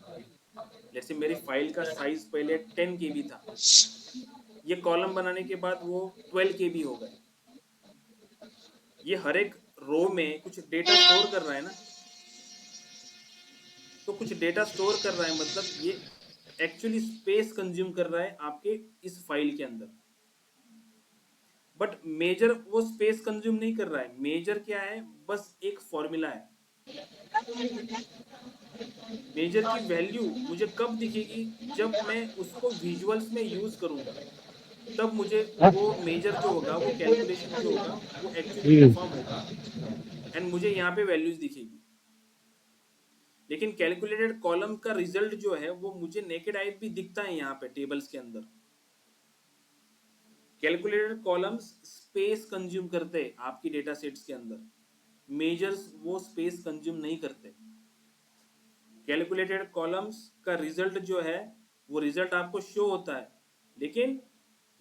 जैसे मेरी फाइल का साइज पहले 10 KB था, ये कॉलम बनाने के बाद वो 12 KB हो गए। ये हर एक रो में कुछ डेटा स्टोर कर रहा है ना, तो कुछ डेटा स्टोर कर रहा है मतलब ये एक्चुअली स्पेस कंज्यूम कर रहा है आपके इस फाइल के अंदर। बट मेजर वो स्पेस कंज्यूम नहीं कर रहा है। मेजर क्या है? बस एक फॉर्मूला है। मेजर की वैल्यू मुझे कब दिखेगी? जब मैं उसको विजुअल्स में यूज करूंगा। तब मुझे वो मेजर जो होगा, वो कैलकुलेशन जो होगा, वो एक्चुअली परफॉर्म होगा एंड मुझे यहाँ पे वैल्यूज दिखेगी। लेकिन कैलकुलेटेड कॉलम का रिजल्ट जो है वो मुझे नेकेड आई भी दिखता है यहाँ पे टेबल्स के अंदर। कैलकुलेटेड कॉलम्स स्पेस कंज्यूम करते हैं आपकी डेटा सेट्स के अंदर, मेजर्स वो स्पेस कंज्यूम नहीं करते। कैलकुलेटेड कॉलम्स का रिजल्ट जो है वो रिजल्ट आपको शो होता है, लेकिन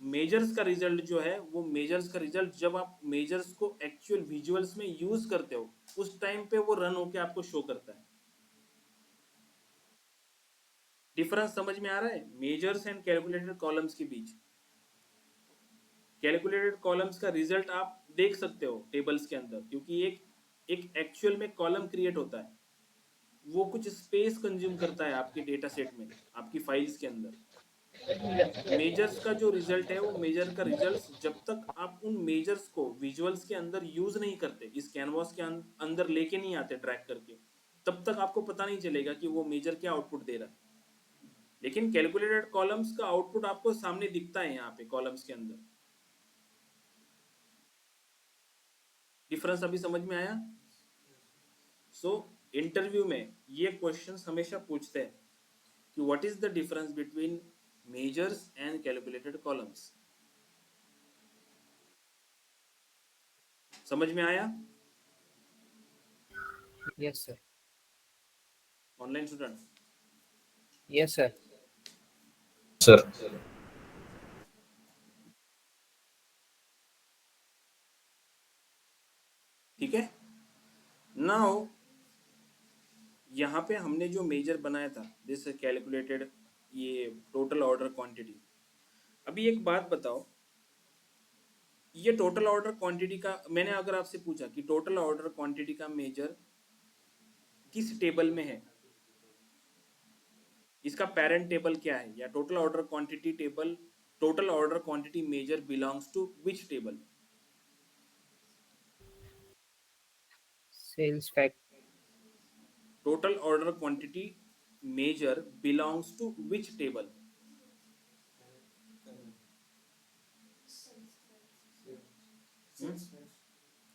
मेजर्स का रिजल्ट जो है वो मेजर्स का रिजल्ट जब आप मेजर्स को एक्चुअल विजुअल्स में यूज करते हो उस टाइम पे वो रन होके आपको शो करता है। डिफरेंस समझ में आ रहा है मेजर्स एंड कैलकुलेटेड कॉलम्स के बीच? कैलकुलेटेड कॉलम्स का रिजल्ट आप देख सकते हो टेबल्स के अंदर, क्योंकि एक एक्चुअल में कॉलम क्रिएट होता है, वो कुछ स्पेस कंज्यूम करता है आपके डेटा सेट में, आपकी फाइल्स के अंदर। मेजर्स का जो रिजल्ट है वो मेजर का रिजल्ट जब तक आप उन मेजर्स को विजुअल्स के अंदर यूज नहीं करते, इस कैनवास के अंदर लेके नहीं आते ट्रैक करके, तब तक आपको पता नहीं चलेगा कि वो मेजर क्या आउटपुट दे रहा है। लेकिन कैलकुलेटेड कॉलम्स का आउटपुट आपको सामने दिखता है यहाँ पे कॉलम्स के अंदर। डिफरेंस अभी समझ में आया? सो इंटरव्यू में ये क्वेश्चंस हमेशा पूछते हैं कि what is the difference between measures and calculated columns. समझ में आया? Yes, sir. Online student? Yes, sir. Sir ठीक है। नाउ यहाँ पे हमने जो मेजर बनाया था दिस कैलकुलेटेड ये टोटल ऑर्डर क्वांटिटी। अभी एक बात बताओ, ये टोटल ऑर्डर क्वांटिटी का मैंने अगर आपसे पूछा कि टोटल ऑर्डर क्वांटिटी का मेजर किस टेबल में है, इसका पेरेंट टेबल क्या है, या total order quantity table, total order quantity measure belongs to which table? Sales fact. Total order quantity measure belongs to which table?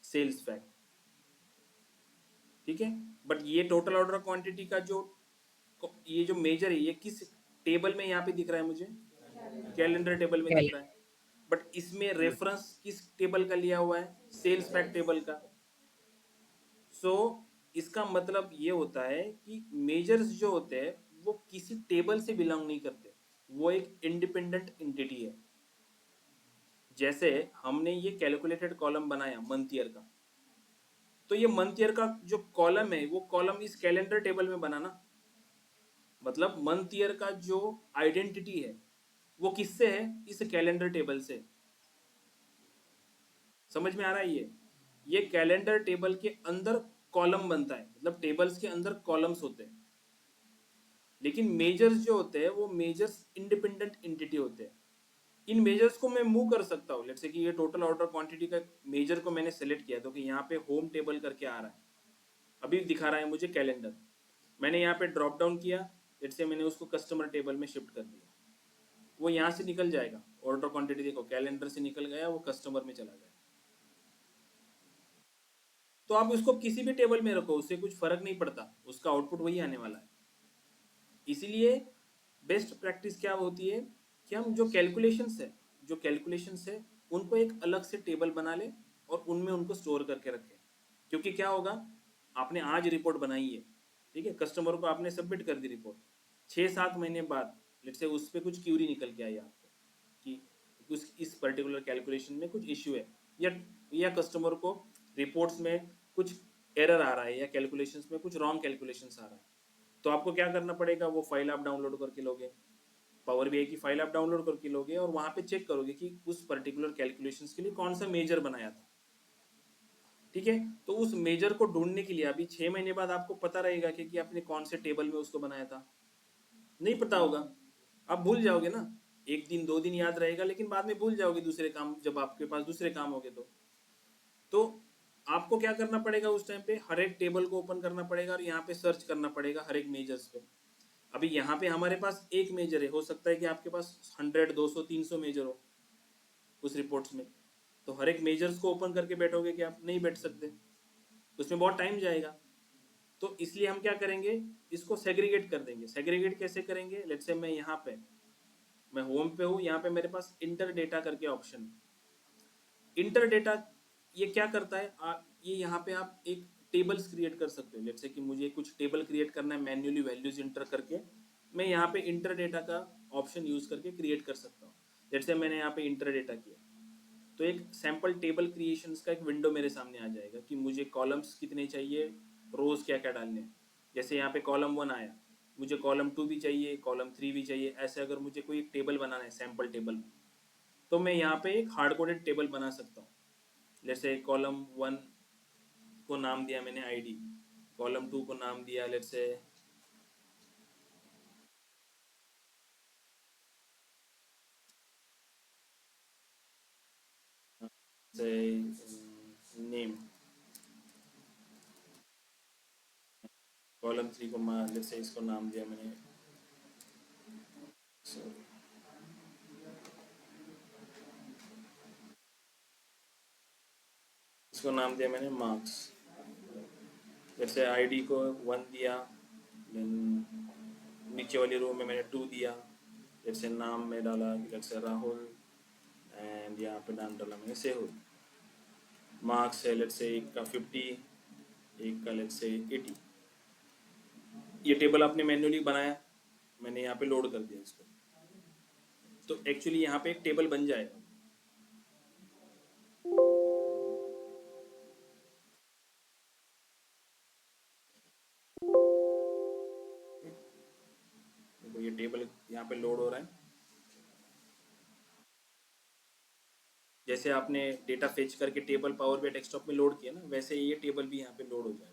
Sales fact. ठीक है, बट ये टोटल ऑर्डर क्वांटिटी का जो ये जो मेजर है ये किस टेबल में यहाँ पे दिख रहा है मुझे? कैलेंडर टेबल में दिख रहा है, बट इसमें रेफरेंस किस टेबल का लिया हुआ है? सेल्स फैक्ट टेबल का। सो इसका मतलब ये होता है कि मेजर्स जो होते हैं वो किसी टेबल से बिलोंग नहीं करते, वो एक इंडिपेंडेंट एंटिटी है। जैसे हमने ये कैलकुलेटेड कॉलम बनाया मंथ ईयर का, तो ये मंथ ईयर का जो कॉलम है वो कॉलम इस कैलेंडर टेबल में बना ना, मतलब मंथ ईयर का जो आइडेंटिटी है वो किससे है? इस कैलेंडर टेबल से। समझ में आ रहा है? ये कैलेंडर टेबल के अंदर कॉलम बनता है, मतलब टेबल्स के अंदर कॉलम्स होते हैं। लेकिन मेजर्स जो होते हैं वो मेजर्स इंडिपेंडेंट एंटिटी होते हैं। इन मेजर्स को मैं मूव कर सकता हूँ। लेट्स से कि ये टोटल ऑर्डर क्वांटिटी का मेजर को मैंने सेलेक्ट किया, तो कि यहाँ पे होम टेबल करके आ रहा है, अभी दिखा रहा है मुझे कैलेंडर। मैंने यहाँ पे ड्रॉप डाउन किया, लेट्स से मैंने उसको कस्टमर टेबल में शिफ्ट कर दिया, वो यहाँ से निकल जाएगा। ऑर्डर क्वांटिटी देखो कैलेंडर से निकल गया, वो कस्टमर में चला गया। तो आप उसको किसी भी टेबल में रखो, उससे कुछ फर्क नहीं पड़ता, उसका आउटपुट वही आने वाला है। इसीलिए बेस्ट प्रैक्टिस क्या होती है कि हम जो कैलकुलेशंस है उनको एक अलग से टेबल बना ले और उनमें उनको स्टोर करके रखें। क्योंकि क्या होगा, आपने आज रिपोर्ट बनाई है, ठीक है, कस्टमर को आपने सबमिट कर दी रिपोर्ट, 6-7 महीने बाद लेट्स से उस पर कुछ क्यूरी निकल के आई आपको कि कुछ इस पर्टिकुलर कैलकुलेशन में कुछ इश्यू है, या कस्टमर को रिपोर्ट्स में कुछ एरर आ रहा है, या कैलकुलेशंस में कुछ रॉन्ग कैलकुलेशंस आ रहा है। तो आपको क्या करना पड़ेगा, वो फाइल आप डाउनलोड करके लोगे, पावर बीआई की फाइल आप डाउनलोड करके लोगे और वहां पे चेक करोगे कि उस पर्टिकुलर कैलकुलेशंस के लिए कौन सा मेजर बनाया था। ठीक है, तो उस मेजर को ढूंढने के लिए अभी 6 महीने बाद आपको पता रहेगा कि आपने कौन से टेबल में उसको बनाया था? नहीं पता होगा, आप भूल जाओगे ना, 1 दिन 2 दिन याद रहेगा, लेकिन बाद में भूल जाओगे दूसरे काम, जब आपके पास दूसरे काम होंगे तो आपको क्या करना पड़ेगा उस टाइम पे, हर एक टेबल को ओपन करना पड़ेगा और यहाँ पे सर्च करना पड़ेगा हर एक मेजर्स पे। अभी यहाँ पे हमारे पास एक मेजर है, हो सकता है कि आपके पास 100, 200, 300 मेजर हो, उस रिपोर्ट्स में, तो हर एक मेजर्स को ओपन करके बैठोगे कि आप नहीं बैठ सकते, उसमें बहुत टाइम जाएगा। तो इसलिए हम क्या करेंगे, इसको सेग्रीगेट कर देंगे। सेग्रीगेट कैसे करेंगे, लेट्स से मैं यहाँ पे, मैं होम पे हूँ, यहाँ पे मेरे पास इंटर डेटा करके ऑप्शन है। इंटर डेटा ये क्या करता है, ये यहाँ पे आप एक टेबल्स क्रिएट कर सकते हो। लेट्स से कि मुझे कुछ टेबल क्रिएट करना है मैन्युअली वैल्यूज इंटर करके, मैं यहाँ पे इंटर डेटा का ऑप्शन यूज करके क्रिएट कर सकता हूँ। लेट्स से मैंने यहाँ पे इंटर डेटा किया, तो एक सैम्पल टेबल क्रिएशंस का एक विंडो मेरे सामने आ जाएगा कि मुझे कॉलम्स कितने चाहिए, रोज क्या क्या डालने हैं। जैसे यहाँ पे कॉलम 1 आया, मुझे कॉलम 2 भी चाहिए, कॉलम 3 भी चाहिए। ऐसे अगर मुझे कोई एक टेबल बनाना है सैम्पल टेबल, तो मैं यहाँ पे एक हार्ड कोडेड टेबल बना सकता हूँ। जैसे कॉलम 1 को नाम दिया मैंने आईडी, कॉलम 2 को नाम दिया लेट्स से नेम, कॉलम 3 को लेट्स से इसको नाम दिया मैंने, इसको नाम दिया मैंने मार्क्स। जैसे आईडी को 1 दिया, नीचे वाली रो में मैंने 2 दिया, जैसे नाम में डाला जैसे राहुल, एंड यहाँ पे नाम डाला मैंने सेहुल। मार्क्स है लेट्स से एक का 50, एक का लेट्स से 80। ये टेबल आपने मैन्युअली बनाया, मैंने यहाँ पे लोड कर दिया इसको, तो एक्चुअली यहाँ पे एक टेबल बन जाएगा। देखो ये टेबल यहाँ पे लोड हो रहा है। जैसे आपने डेटा फेच करके टेबल पावर बी डेस्कटॉप में लोड किया ना, वैसे ये टेबल भी यहाँ पे लोड हो जाएगा।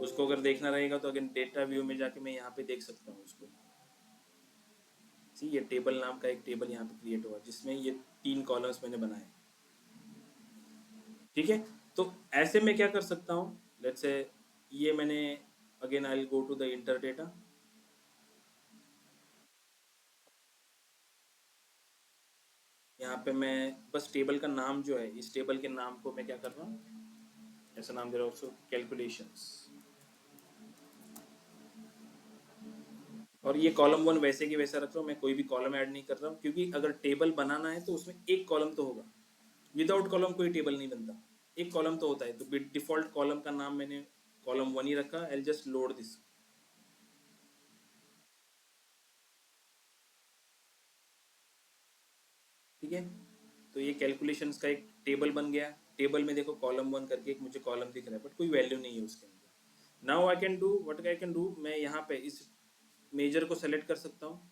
उसको अगर देखना रहेगा तो अगर डेटा व्यू में जाके मैं यहाँ पे देख सकता हूँ उसको। सी ये टेबल नाम का एक टेबल यहाँ पे क्रिएट हुआ जिसमें ये 3 कॉलम्स मैंने बनाए। ठीक है, तो ऐसे में क्या कर सकता हूँ, लेट्स से ये मैंने again I will go to the enter data. यहाँ पे मैं बस टेबल का नाम जो है, इस टेबल के नाम को मैं क्या कर रहा हूँ, ऐसा नाम दे रहा हूँ कैलकुलेशंस। और ये कॉलम 1 वैसे की वैसा रख रहा हूँ, मैं कोई भी कॉलम ऐड नहीं कर रहा हूँ, क्योंकि अगर टेबल बनाना है तो उसमें एक कॉलम तो होगा, विदाउट कॉलम कोई टेबल नहीं बनता, एक कॉलम तो होता है। तो डिफॉल्ट कॉलम का नाम मैंने कॉलम 1 ही रखा। I just load this. ठीक है, तो ये कैलकुलेशंस का एक टेबल बन गया। टेबल में देखो कॉलम 1 करके एक मुझे कॉलम दिख रहा है, बट कोई वैल्यू नहीं है उसके अंदर। Now I can do what I can do, मैं यहाँ पे इस मेजर को सेलेक्ट कर सकता हूँ,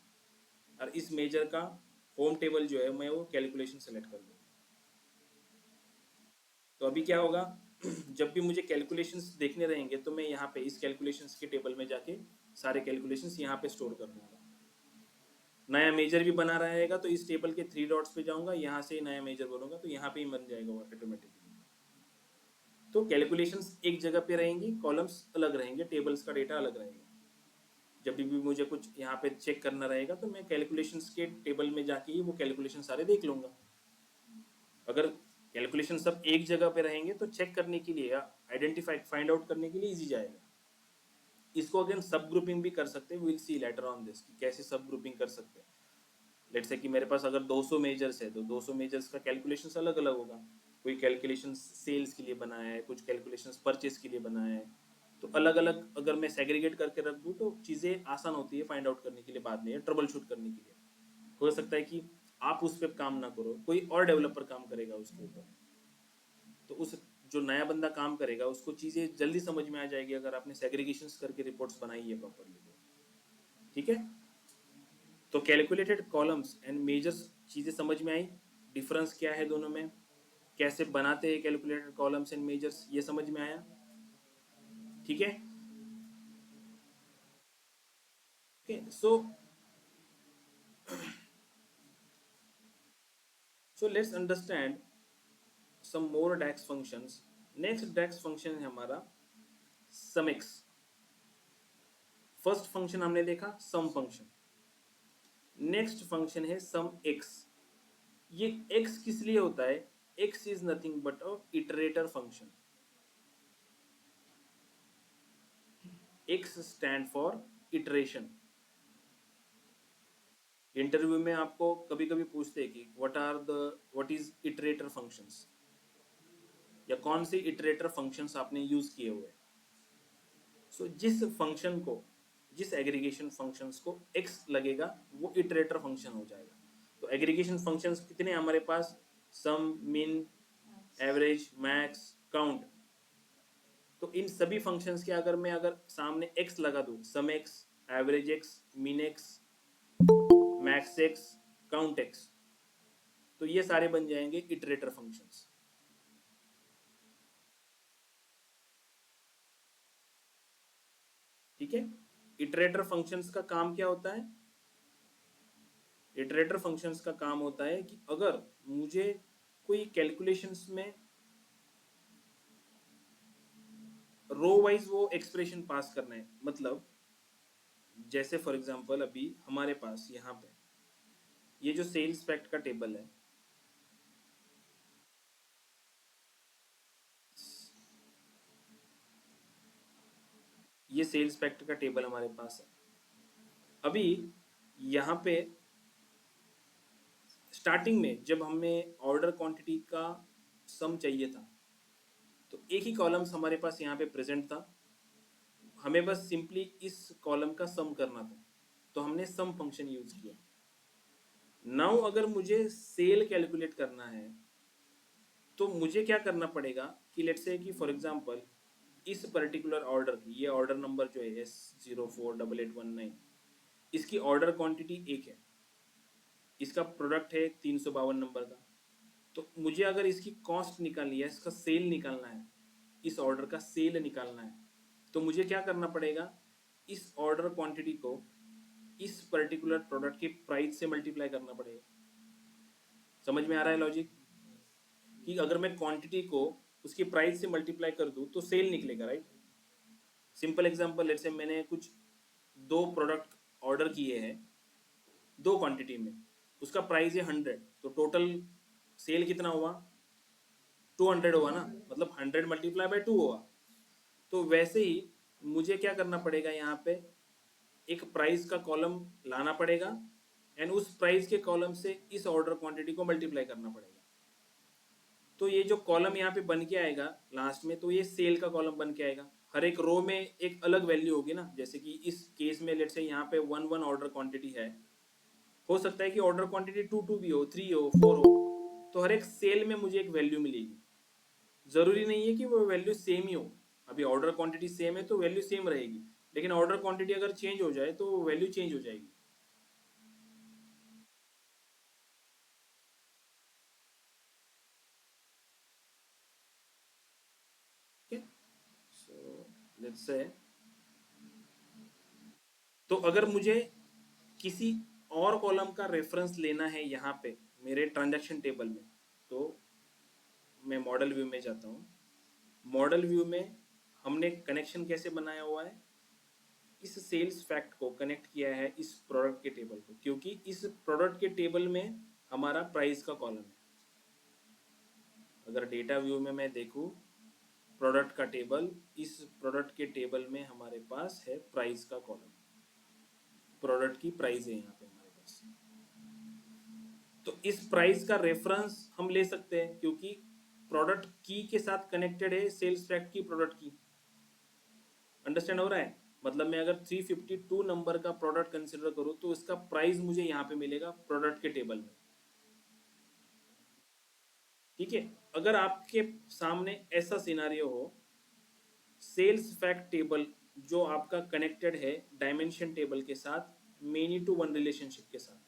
और इस मेजर का होम टेबल जो है मैं वो कैलकुलेशन सेलेक्ट कर दूँ। तो अभी क्या होगा, जब भी मुझे कैलकुलेशंस देखने रहेंगे तो मैं यहाँ पे इस कैलकुलेशंस के टेबल में जाके सारे कैलकुलेशंस यहाँ पे स्टोर कर दूंगा। नया मेजर भी बना रहेगा तो इस टेबल के 3 डॉट्स पे जाऊंगा, यहाँ से नया मेजर बनूंगा तो यहाँ पे ही बन जाएगा वो ऑटोमेटिकली। तो कैलकुलेशंस एक जगह पे रहेंगी, कॉलम्स अलग रहेंगे, टेबल्स का डेटा अलग रहेगा। जब भी मुझे कुछ यहाँ पे चेक करना रहेगा तो मैं कैलकुलेशंस के टेबल में जाके ही वो कैलकुलेशन सारे देख लूंगा। अगर कैलकुलेशन सब एक जगह पे रहेंगे तो चेक करने के लिए या आइडेंटिफाई फाइंड आउट करने के लिए इजी जाएगा। इसको अगेन सब ग्रुपिंग भी कर सकते हैं, will see later on this कि कैसे सब ग्रुपिंग कर सकते हैं। लेट्स से कि मेरे पास अगर 200 मेजर्स है तो 200 मेजर्स का कैलकुलेशन अलग अलग होगा। कोई कैलकुलेशन सेल्स के लिए बनाया है, कुछ कैलकुलेशन परचेस के लिए बनाया है, तो अलग अलग अगर मैं सेग्रीगेट करके रख दूँ तो चीज़ें आसान होती है फाइंड आउट करने के लिए बाद में, या ट्रबल शूट करने के लिए। हो सकता है कि आप उस पर काम ना करो, कोई और डेवलपर काम करेगा उसके ऊपर, तो उस जो नया बंदा काम करेगा उसको चीज़ें जल्दी समझ में आ जाएगी अगर आपने सेग्रीगेशंस करके रिपोर्ट्स बनाई है प्रॉपर्ली। ठीक है, तो कैलकुलेटेड कॉलम्स एंड मेजर्स चीज़ें समझ में आई, डिफरेंस क्या है दोनों में, कैसे बनाते हैं कैलकुलेटेड कॉलम्स एंड मेजर्स, ये समझ में आया। ठीक है, okay, so let's understand some more DAX functions. Next DAX function है हमारा SUMX। फर्स्ट फंक्शन हमने देखा सम फंक्शन, नेक्स्ट फंक्शन है SUMX। ये x किस लिए होता है? x is nothing but a iterator function. x stand for iteration. Interview में आपको कभी कभी पूछते हैं कि व्हाट इज इटरेटर फंक्शंस, या कौन सी इटरेटर फंक्शंस आपने यूज किए हुए. सो जिस फंक्शन को, जिस एग्रीगेशन फंक्शंस को x लगेगा वो इटरेटर फंक्शन हो जाएगा. तो एग्रीगेशन फंक्शंस कितने हैं हमारे पास? सम, मिन, एवरेज, मैक्स, काउंट. तो इन सभी फंक्शंस के अगर सामने x लगा दूं, सम x, एवरेज x, मिन x, max x, count x, तो ये सारे बन जाएंगे इटरेटर फंक्शंस. ठीक है. इटरेटर फंक्शंस का काम क्या होता है? इटरेटर फंक्शंस का काम होता है कि अगर मुझे कोई कैलकुलेशंस में रो वाइज वो एक्सप्रेशन पास करना है, मतलब जैसे फॉर एग्जांपल अभी हमारे पास यहाँ पे ये जो सेल्स फैक्ट का टेबल है, ये सेल्स फैक्ट का टेबल हमारे पास है. अभी यहाँ पे स्टार्टिंग में जब हमें ऑर्डर क्वांटिटी का सम चाहिए था, तो एक ही कॉलम्स हमारे पास यहाँ पे प्रेजेंट था, हमें बस सिंपली इस कॉलम का सम करना था, तो हमने सम फंक्शन यूज किया. नाउ अगर मुझे सेल कैलकुलेट करना है तो मुझे क्या करना पड़ेगा कि लेट्स से कि फॉर एग्जांपल इस पर्टिकुलर ऑर्डर की, ये ऑर्डर नंबर जो है S048819, इसकी ऑर्डर क्वांटिटी 1 है, इसका प्रोडक्ट है 352 नंबर का. तो मुझे अगर इसकी कॉस्ट निकालनी है, इसका सेल निकालना है, इस ऑर्डर का सेल निकालना है, तो मुझे क्या करना पड़ेगा? इस ऑर्डर क्वांटिटी को इस पर्टिकुलर प्रोडक्ट के प्राइस से मल्टीप्लाई करना पड़ेगा. समझ में आ रहा है लॉजिक? कि अगर मैं क्वांटिटी को उसकी प्राइस से मल्टीप्लाई कर दूं तो सेल निकलेगा, right? Simple example, let's say मैंने कुछ 2 प्रोडक्ट ऑर्डर किए हैं 2 क्वांटिटी में, उसका प्राइस है 100, तो टोटल सेल कितना हुआ? 200 हुआ ना, मतलब 100 मल्टीप्लाई बाय 2 हुआ. तो वैसे ही मुझे क्या करना पड़ेगा, यहाँ पे एक प्राइस का कॉलम लाना पड़ेगा एंड उस प्राइस के कॉलम से इस ऑर्डर क्वांटिटी को मल्टीप्लाई करना पड़ेगा. तो ये जो कॉलम यहाँ पे बन के आएगा लास्ट में, तो ये सेल का कॉलम बन के आएगा. हर एक रो में एक अलग वैल्यू होगी ना, जैसे कि इस केस में लेट्स से यहाँ पे 1 ऑर्डर क्वांटिटी है, हो सकता है कि ऑर्डर क्वांटिटी 2 भी हो, 3 हो, 4 हो, तो हर एक सेल में मुझे एक वैल्यू मिलेगी. जरूरी नहीं है कि वो वैल्यू सेम ही हो. अभी ऑर्डर क्वांटिटी सेम है तो वैल्यू सेम रहेगी, लेकिन ऑर्डर क्वांटिटी अगर चेंज हो जाए तो वैल्यू चेंज हो जाएगी. ठीक है. सो लेट्स से, तो अगर मुझे किसी और कॉलम का रेफरेंस लेना है यहाँ पे मेरे ट्रांजैक्शन टेबल में, तो मैं मॉडल व्यू में जाता हूँ. मॉडल व्यू में हमने कनेक्शन कैसे बनाया हुआ है? इस सेल्स फैक्ट को कनेक्ट किया है इस प्रोडक्ट के टेबल को, क्योंकि इस प्रोडक्ट के टेबल में हमारा प्राइस का कॉलम है. अगर डेटा व्यू में मैं देखूँ प्रोडक्ट का टेबल, इस प्रोडक्ट के टेबल में हमारे पास है प्राइस का कॉलम, प्रोडक्ट की प्राइस है यहाँ पे हमारे पास. तो इस प्राइस का रेफरेंस हम ले सकते हैं क्योंकि प्रोडक्ट की के साथ कनेक्टेड है सेल्स फैक्ट की प्रोडक्ट की. अंडरस्टैंड हो रहा है? मतलब मैं अगर 352 नंबर का प्रोडक्ट कंसिडर करूं तो इसका प्राइस मुझे यहाँ पे मिलेगा प्रोडक्ट के टेबल में. ठीक है. अगर आपके सामने ऐसा सिनारियो हो, सेल्स फैक्ट टेबल जो आपका कनेक्टेड है डायमेंशन टेबल के साथ, मेनी टू वन रिलेशनशिप के साथ,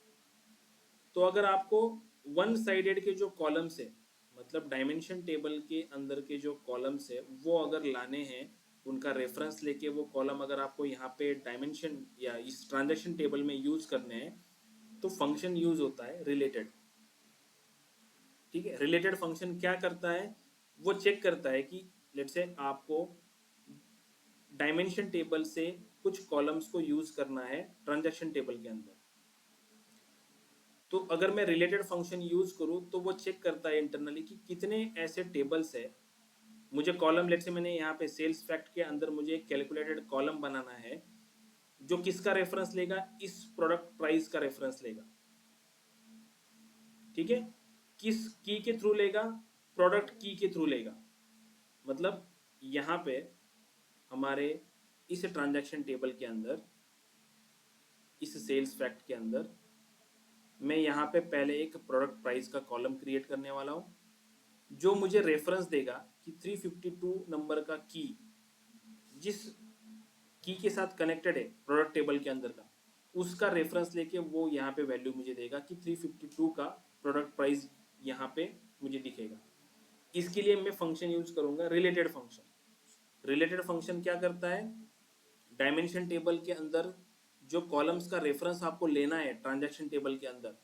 तो अगर आपको वन साइडेड के जो कॉलम्स है, मतलब डायमेंशन टेबल के अंदर के जो कॉलम्स है वो अगर लाने हैं, उनका रेफरेंस लेके वो कॉलम अगर आपको यहाँ पे डायमेंशन या इस ट्रांजैक्शन टेबल में यूज करने हैं, तो फंक्शन यूज होता है रिलेटेड. ठीक है. रिलेटेड फंक्शन क्या करता है? वो चेक करता है कि लेट्स से आपको डायमेंशन टेबल से कुछ कॉलम्स को यूज करना है ट्रांजैक्शन टेबल के अंदर. तो अगर मैं रिलेटेड फंक्शन यूज करूँ तो वो चेक करता है इंटरनली कि कितने ऐसे टेबल्स है। मुझे कॉलम, लेट से मैंने यहाँ पे सेल्स फैक्ट के अंदर मुझे एक कैलकुलेटेड कॉलम बनाना है जो किसका रेफरेंस लेगा, इस प्रोडक्ट प्राइस का रेफरेंस लेगा। ठीक है, किस की के थ्रू लेगा, प्रोडक्ट की के थ्रू लेगा। मतलब यहाँ पे हमारे इस ट्रांजैक्शन टेबल के अंदर, इस सेल्स फैक्ट के अंदर मैं यहाँ पे पहले एक प्रोडक्ट प्राइस का कॉलम क्रिएट करने वाला हूँ जो मुझे रेफरेंस देगा कि 352 नंबर का की जिस की के साथ कनेक्टेड है प्रोडक्ट टेबल के अंदर का, उसका रेफरेंस लेके वो यहाँ पे वैल्यू मुझे देगा कि 352 का प्रोडक्ट प्राइस यहाँ पे मुझे दिखेगा। इसके लिए मैं फंक्शन यूज करूंगा रिलेटेड फंक्शन। रिलेटेड फंक्शन क्या करता है, डायमेंशन टेबल के अंदर जो कॉलम्स का रेफरेंस आपको लेना है ट्रांजैक्शन टेबल के अंदर,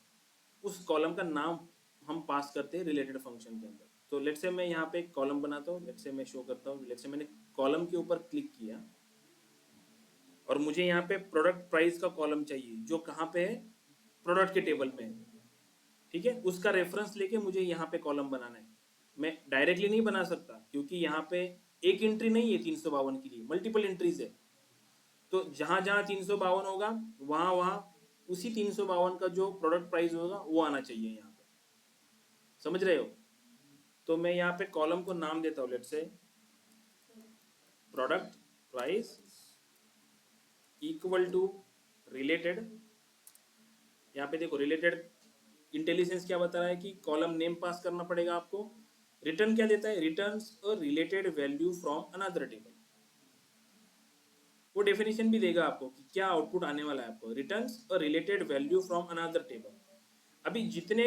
उस कॉलम का नाम हम पास करते हैं रिलेटेड फंक्शन के अंदर। तो लेट से मैं यहाँ पे एक कॉलम बनाता हूँ, लेट से मैं शो करता हूँ। लेट से मैंने कॉलम के ऊपर क्लिक किया और मुझे यहाँ पे प्रोडक्ट प्राइस का कॉलम चाहिए जो कहाँ पे है, प्रोडक्ट के टेबल में है। ठीक है, उसका रेफरेंस लेके मुझे यहाँ पे कॉलम बनाना है। मैं डायरेक्टली नहीं बना सकता क्योंकि यहाँ पे एक एंट्री नहीं है 352 के लिए, मल्टीपल एंट्रीज है। तो जहां जहां 352 होगा वहां वहां उसी 352 का जो प्रोडक्ट प्राइस होगा वो आना चाहिए यहाँ पे। समझ रहे हो? तो मैं यहाँ पे कॉलम को नाम देता हूँ, let say product price equal to related. यहाँ पे देखो रिलेटेड इंटेलिजेंस क्या बता रहा है कि कॉलम नेम पास करना पड़ेगा आपको। रिटर्न क्या देता है, returns a related value from another table. वो डेफिनेशन भी देगा आपको कि क्या आउटपुट आने वाला है आपको, returns a related value from another table. अभी जितने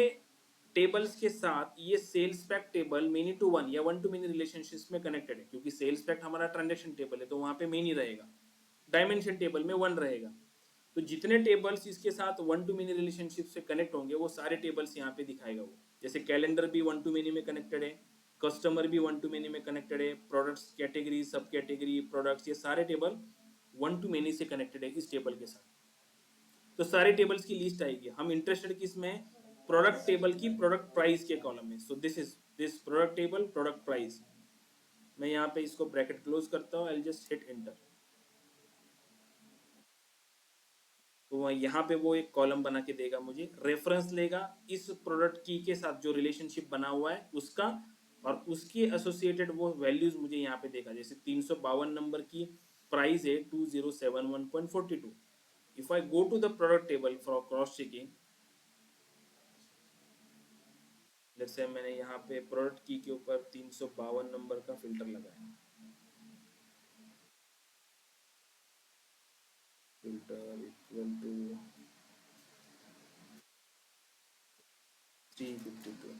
टेबल्स के साथ ये sales fact table many to one या वन टू मेनी रिलेशनशिप में कनेक्टेड है, क्योंकि सेल्स फैक्ट हमारा ट्रांजेक्शन टेबल है तो वहां पे मेनी रहेगा, डायमेंशन टेबल में वन रहेगा। तो जितने टेबल्स इसके साथ वन टू मेनी रिलेशनशिप से कनेक्ट होंगे वो सारे टेबल्स यहाँ पे दिखाएगा वो। जैसे कैलेंडर भी वन टू मेनी में कनेक्टेड है, कस्टमर भी वन टू मेनी में कनेक्टेड है, प्रोडक्ट्स कैटेगरी, सब कैटेगरी, प्रोडक्ट्स, ये सारे टेबल वन टू मेनी से कनेक्टेड है इस टेबल के साथ। तो सारे टेबल्स की लिस्ट आएगी। हम इंटरेस्टेड किस में, प्रोडक्ट टेबल की प्रोडक्ट प्राइस के कॉलम में। सो this is this product table product price. मैं यहाँ पे इसको ब्रैकेट क्लोज करता हूँ, आई जस्ट हिट एंटर। तो यहाँ पे वो एक कॉलम बना के देगा मुझे, रेफरेंस लेगा इस प्रोडक्ट की के साथ जो रिलेशनशिप बना हुआ है उसका, और उसके एसोसिएटेड वो वैल्यूज मुझे यहाँ पे देगा। जैसे 352 नंबर की प्राइस है 2071.42। If I go to the product table for cross checking, let's say मैंने यहाँ पे प्रोडक्ट की के ऊपर 352 नंबर का फिल्टर लगाया, फिल्टर इक्वल टू 352।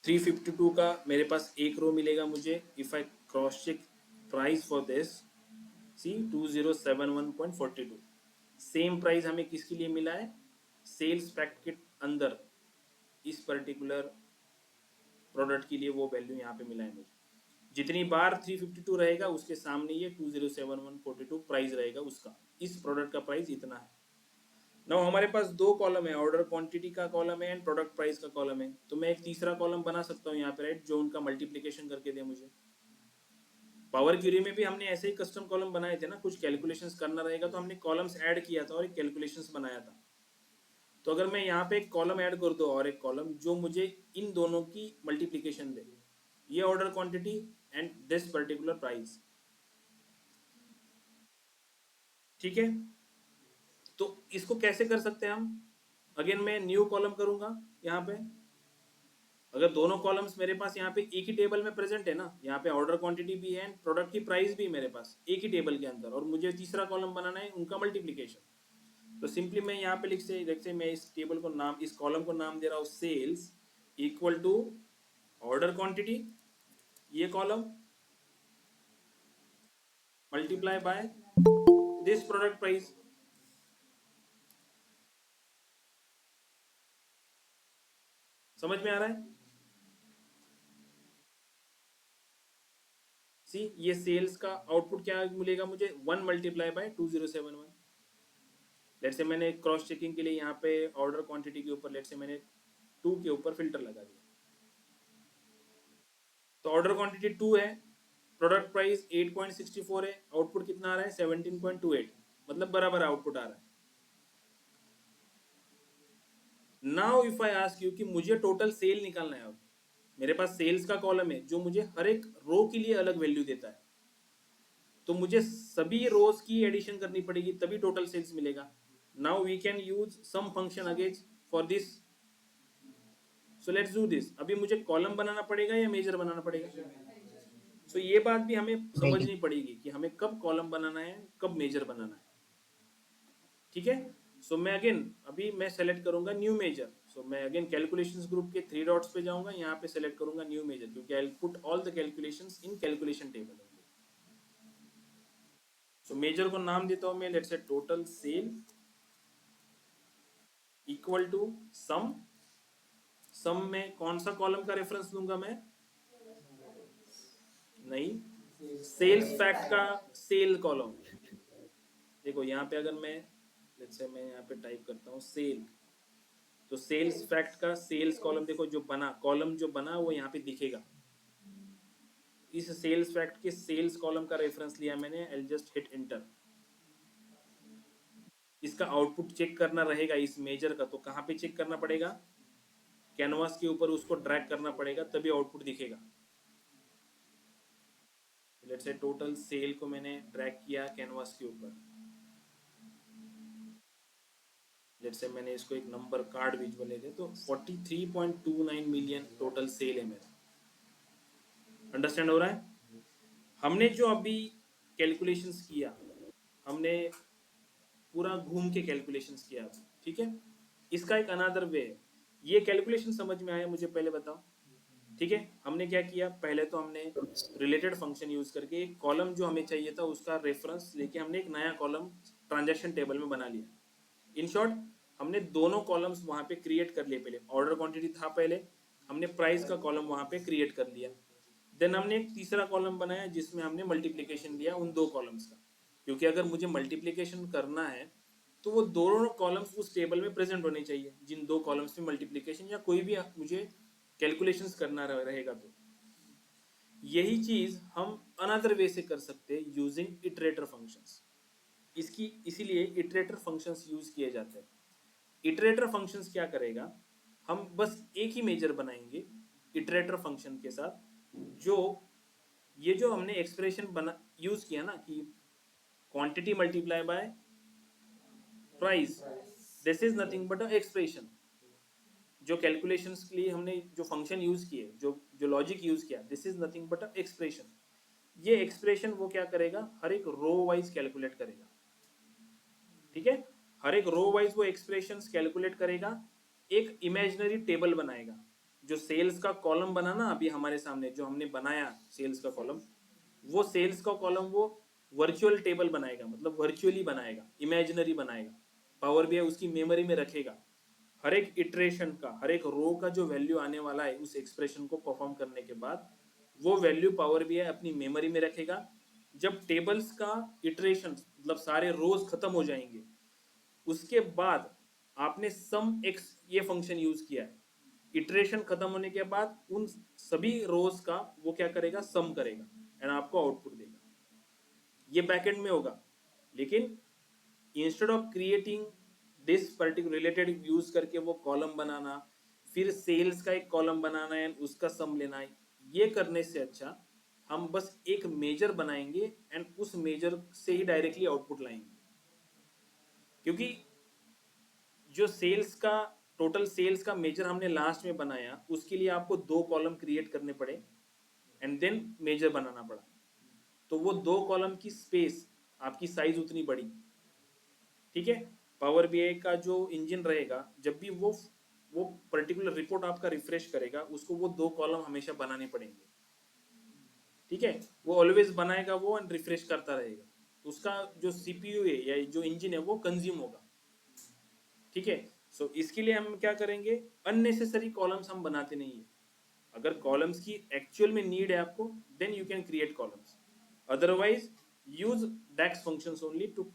352 का मेरे पास एक रो मिलेगा मुझे। If I cross check price for this, see 2071.42, same price हमें किसके लिए मिला है, सेल्स फैक्ट के अंदर इस पर्टिकुलर प्रोडक्ट के लिए वो वैल्यू यहाँ पे मिला है मुझे। जितनी बार 352 रहेगा उसके सामने ये 2071.42 प्राइस रहेगा उसका, इस प्रोडक्ट का प्राइस इतना है। नाउ हमारे पास दो कॉलम है, ऑर्डर क्वांटिटी का कॉलम है एंड प्रोडक्ट प्राइस का कॉलम है। तो मैं एक तीसरा कॉलम बना सकता हूँ यहाँ पे, राइट, जो उनका मल्टीप्लीकेशन करके दे मुझे। पावर क्यूरी में भी हमने ऐसे ही कस्टम कॉलम बनाए थे ना, कुछ कैलकुलेशंस करना रहेगा तो हमने कॉलम्स ऐड किया था और एक कैलकुलेशंस बनाया था। तो अगर मैं यहाँ पे एक कॉलम ऐड कर दूँ और एक कॉलम जो मुझे इन दोनों की मल्टीप्लीकेशन दे, ये order quantity and this particular price, ठीक है। तो इसको कैसे कर सकते हैं हम, अगेन मैं न्यू कॉलम करूंगा यहाँ पे। अगर दोनों कॉलम्स मेरे पास यहाँ पे एक ही टेबल में प्रेजेंट है ना, यहाँ पे ऑर्डर क्वांटिटी भी है, प्रोडक्ट की प्राइस भी मेरे पास एक ही टेबल के अंदर, और मुझे तीसरा कॉलम बनाना है उनका मल्टीप्लीकेशन। तो सिंपली मैं यहाँ पे लिख से मैं इस टेबल को नाम, इस कॉलम को नाम दे रहा हूँ sales equal to order quantity, ये column multiply by this product price. समझ में आ रहा है? सी, ये सेल्स का आउटपुट क्या मिलेगा मुझे, 1 मल्टीप्लाई बाय 2071। लेट्स से मैंने क्रॉस चेकिंग के लिए यहाँ पे ऑर्डर क्वांटिटी के ऊपर लेट्स से मैंने 2 के ऊपर फिल्टर लगा दिया, तो ऑर्डर क्वांटिटी 2 है, प्रोडक्ट प्राइस 8.64 है, आउटपुट कितना आ रहा है 17.28, मतलब बराबर आउटपुट आ रहा है। Now if I ask you कि मुझे टोटल सेल निकालना है, अब मेरे पास सेल्स का कॉलम है जो मुझे हर एक रो के लिए अलग वैल्यू देता है, तो मुझे सभी रोज की एडिशन करनी पड़ेगी तभी टोटल सेल्स मिलेगा। Now we can use sum function again for this, so let's do this. अभी मुझे कॉलम बनाना पड़ेगा या मेजर बनाना पड़ेगा? सो ये बात भी हमें समझनी पड़ेगी कि हमें कब कॉलम बनाना है, कब मेजर बनाना है, ठीक है। सो मैं अगेन अभी मैं सेलेक्ट करूंगा न्यू मेजर, सो मैं अगेन कैलकुलेशंस ग्रुप के 3 डॉट्स पे जाऊंगा, यहाँ पे सेलेक्ट करूंगा न्यू मेजर, क्योंकि I will put all the calculations in calculation table. So measure को नाम देता हूं मैं, let's say total sale equal to sum. Sum में कौन सा कॉलम का रेफरेंस लूंगा मैं? नहीं, सेल्स फैक्ट का सेल कॉलम। देखो यहाँ पे अगर मैं लेट्स से मैं यहाँ पे टाइप करता हूँ सेल, तो सेल्स फैक्ट का सेल्स कॉलम देखो जो बना, कॉलम जो बना वो यहाँ पे दिखेगा। इस सेल्स फैक्ट के सेल्स कॉलम का रेफरेंस लिया मैंने, आई जस्ट हिट एंटर। इसका आउटपुट चेक करना रहेगा इस मेजर का, तो कहाँ पे चेक करना पड़ेगा? कैनवास के ऊपर उसको ड्रैग करना पड़ेगा तभी आउटपुट दिखेगा। लेट्स से टोटल सेल को मैंने ड्रैग किया कैनवास के ऊपर, लेट्स से मैंने इसको एक नंबर कार्ड विजुअल ले लिया, तो 43.29 मिलियन टोटल सेल है मेरा। अंडरस्टैंड हो रहा है? हमने जो अभी कैलकुलेशंस किया, हमने पूरा घूम के कैलकुलेशंस किया, ठीक है। इसका एक अनदर वे है, ये कैलकुलेशन समझ में आया मुझे पहले बताओ, ठीक है। हमने क्या किया, पहले तो हमने रिलेटेड फंक्शन यूज करके एक कॉलम जो हमें चाहिए था उसका रेफरेंस लेके हमने एक नया कॉलम ट्रांजैक्शन टेबल में बना लिया। इन शॉर्ट हमने दोनों कॉलम्स वहां पे क्रिएट कर लिए। पहले ऑर्डर क्वांटिटी था, पहले हमने प्राइस का कॉलम वहां पे क्रिएट कर लिया, देन हमने एक तीसरा कॉलम बनाया जिसमें हमने मल्टीप्लीकेशन दिया उन दो कॉलम्स का, क्योंकि अगर मुझे मल्टीप्लीकेशन करना है तो वो दोनों कॉलम्स उस टेबल में प्रेजेंट होने चाहिए, जिन दो कॉलम्स में मल्टीप्लीकेशन या कोई भी मुझे कैलकुलेशंस करना रहेगा। तो यही चीज हम अनदर वे से कर सकते हैं यूजिंग इटरेटर फंक्शंस। इसकी इसीलिए इटरेटर फंक्शंस यूज किए जाते हैं। इटरेटर फंक्शंस क्या करेगा, हम बस एक ही मेजर बनाएंगे इटरेटर फंक्शन के साथ, जो ये जो हमने एक्सप्रेशन बना यूज किया ना कि quantity multiply by price, this is nothing but a expression. जो कैलकुलेशंस के लिए हमने जो फंक्शन यूज किए, जो लॉजिक यूज किया, this is nothing but a expression. ये एक्सप्रेशन वो क्या करेगा, हर एक रो वाइज कैलकुलेट करेगा, ठीक है। हर एक रो वाइज वो एक्सप्रेशंस कैलकुलेट करेगा, एक इमेजिनरी टेबल बनाएगा। जो सेल्स का कॉलम बना ना अभी हमारे सामने, जो हमने बनाया सेल्स का कॉलम, वो सेल्स का कॉलम वो वर्चुअल टेबल बनाएगा, मतलब वर्चुअली बनाएगा, इमेजिनरी बनाएगा। पावर बीआई उसकी मेमोरी में रखेगा हर एक इटरेशन का, हर एक रो का जो वैल्यू आने वाला है उस एक्सप्रेशन को परफॉर्म करने के बाद वो वैल्यू पावर बीआई अपनी मेमोरी में रखेगा। जब टेबल्स का इटरेशन मतलब सारे रोज खत्म हो जाएंगे, उसके बाद आपने सम एक्स ये फंक्शन यूज किया है, इटरेशन खत्म होने के बाद उन सभी रोज का वो क्या करेगा, सम करेगा एंड आपको आउटपुट देगा। ये बैकएंड में होगा, लेकिन instead of creating this particular related use करके वो कॉलम बनाना, फिर सेल्स का एक कॉलम बनाना एंड उसका सम लेना, ये करने से अच्छा हम बस एक मेजर बनाएंगे एंड उस मेजर से ही डायरेक्टली आउटपुट लाएंगे। क्योंकि जो सेल्स का टोटल सेल्स का मेजर हमने लास्ट में बनाया, उसके लिए आपको दो कॉलम क्रिएट करने पड़े एंड देन मेजर बनाना पड़ा, तो वो दो कॉलम की स्पेस आपकी साइज उतनी बड़ी, ठीक है। पावर बीआई का जो इंजन रहेगा, जब भी वो पर्टिकुलर रिपोर्ट आपका रिफ्रेश करेगा, उसको वो दो कॉलम हमेशा बनाने पड़ेंगे, ठीक है। वो ऑलवेज बनाएगा वो एंड रिफ्रेश करता रहेगा, उसका जो सीपीयू है या जो इंजन है वो कंज्यूम होगा, ठीक है। सो इसके लिए हम क्या करेंगे, अननेसेसरी कॉलम्स हम बनाते नहीं है। अगर कॉलम्स की एक्चुअल में नीड है आपको, then you can create columns, otherwise use DAX functions only to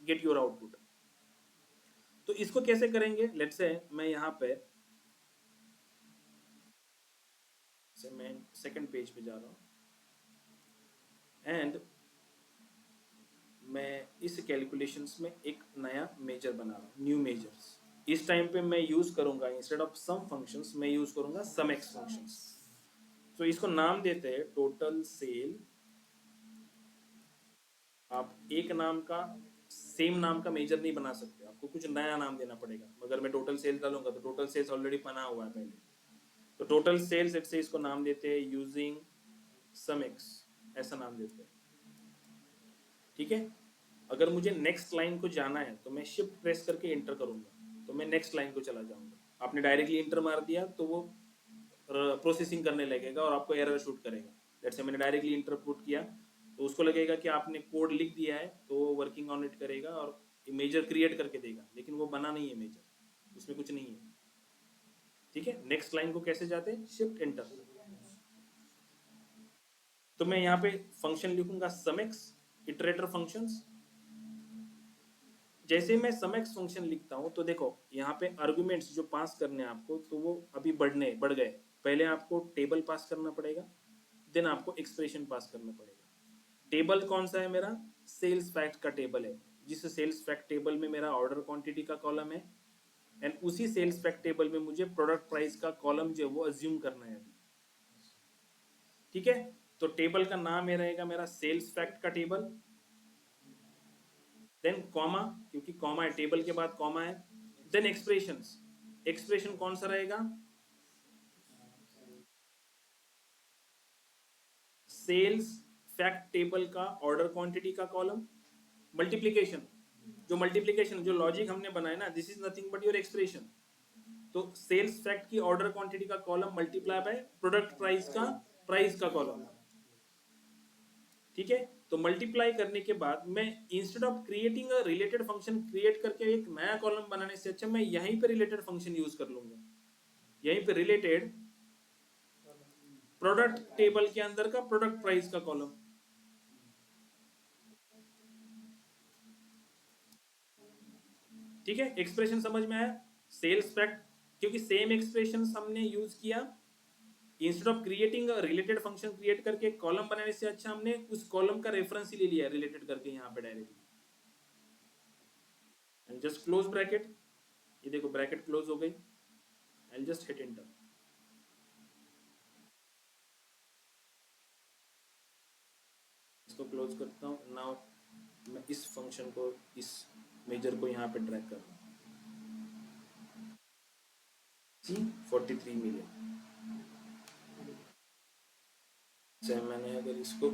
get your output. तो इसको कैसे करेंगे, लेट्स से मैं यहाँ पे मैं सेकंड पेज पे जा रहा हूँ एंड मैं इस कैलकुलेशंस में एक नया मेजर बना रहा हूँ, न्यू मेजर्स। इस टाइम पे मैं यूज करूंगा इंस्टेड ऑफ सम फंक्शंस मैं यूज करूंगा सम एक्स फंक्शंस। तो इसको नाम देते हैं टोटल सेल। आप एक नाम का सेम नाम का मेजर नहीं बना सकते, आपको कुछ नया नाम देना पड़ेगा। अगर मैं टोटल सेल्स डालूंगा तो टोटल सेल्स ऑलरेडी बना हुआ है पहले, तो टोटल सेल्स से इसको नाम देते हैं यूजिंग सम एक्स, ऐसा नाम देते हैं। ठीक है, अगर मुझे नेक्स्ट लाइन को जाना है तो मैं शिफ्ट प्रेस करके एंटर करूंगा तो मैं नेक्स्ट लाइन को चला जाऊंगा। आपने डायरेक्टली एंटर मार दिया तो वो प्रोसेसिंग करने लगेगा और आपको एरर शूट करेगा। जैसे मैंने डायरेक्टली एंटर पुट किया तो उसको लगेगा कि आपने कोड लिख दिया है, तो वो वर्किंग ऑन इट करेगा और मेजर क्रिएट करके देगा, लेकिन वो बना नहीं है मेजर, उसमें कुछ नहीं है। ठीक है, नेक्स्ट लाइन को कैसे जाते हैं, शिफ्ट एंटर। तो मैं यहाँ पे फंक्शन लिखूंगा सम एक्स इटरेटर फंक्शंस। जैसे मैं सम एक्स फंक्शन लिखता हूँ तो देखो यहाँ पे आर्गुमेंट्स जो पास करने हैं आपको, तो वो अभी बढ़ गए। पहले आपको टेबल पास करना पड़ेगा, देन आपको एक्सप्रेशन पास करना पड़ेगा। टेबल कौन सा है मेरा, सेल्स फैक्ट का टेबल है, जिस सेल्स फैक्ट टेबल में मेरा ऑर्डर क्वांटिटी का कॉलम है एंड उसी सेल्स फैक्ट टेबल में मुझे प्रोडक्ट प्राइस का कॉलम जो है वो अज्यूम करना है अभी। ठीक है, तो टेबल का नाम ये रहेगा मेरा सेल्स फैक्ट का टेबल, देन कॉमा, क्योंकि कॉमा है टेबल के बाद कॉमा है, देन एक्सप्रेशंस। एक्सप्रेशन कौन सा रहेगा, सेल्स फैक्ट टेबल का ऑर्डर क्वांटिटी का कॉलम, मल्टीप्लिकेशन, जो मल्टीप्लिकेशन जो लॉजिक हमने बनाया ना, this is nothing but your expression. तो सेल्स फैक्ट की ऑर्डर क्वांटिटी का column multiply by product price का कॉलम। ठीक है, तो मल्टीप्लाई करने के बाद मैं instead of creating a related function create करके एक नया कॉलम बनाने से अच्छा मैं यहीं पे रिलेटेड फंक्शन यूज कर लूंगा। यहीं पे रिलेटेड प्रोडक्ट टेबल के अंदर का प्रोडक्ट प्राइस का कॉलम। ठीक है, एक्सप्रेशन समझ में आया, सेल्स फैक्ट, क्योंकि सेम एक्सप्रेशन हमने यूज किया। Instead of creating related function create करके कॉलम बनाने से अच्छा हमने उस कॉलम का रेफरेंस ही ले लिया रिलेटेड करके यहाँ पे directly. And just close bracket, ये देखो ब्रैकेट क्लोज हो गई, एंड जस्ट हिट एंटर। इसको क्लोज करता हूँ। नाउ मैं इस फंक्शन को, इस मेजर को यहाँ पे ड्रैग कर रहा हूँ, 43 मिलियन। चाहे मैंने अगर इसको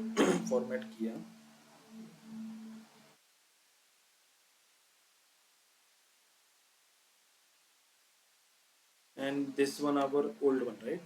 फॉर्मेट किया, and this one our old one, right?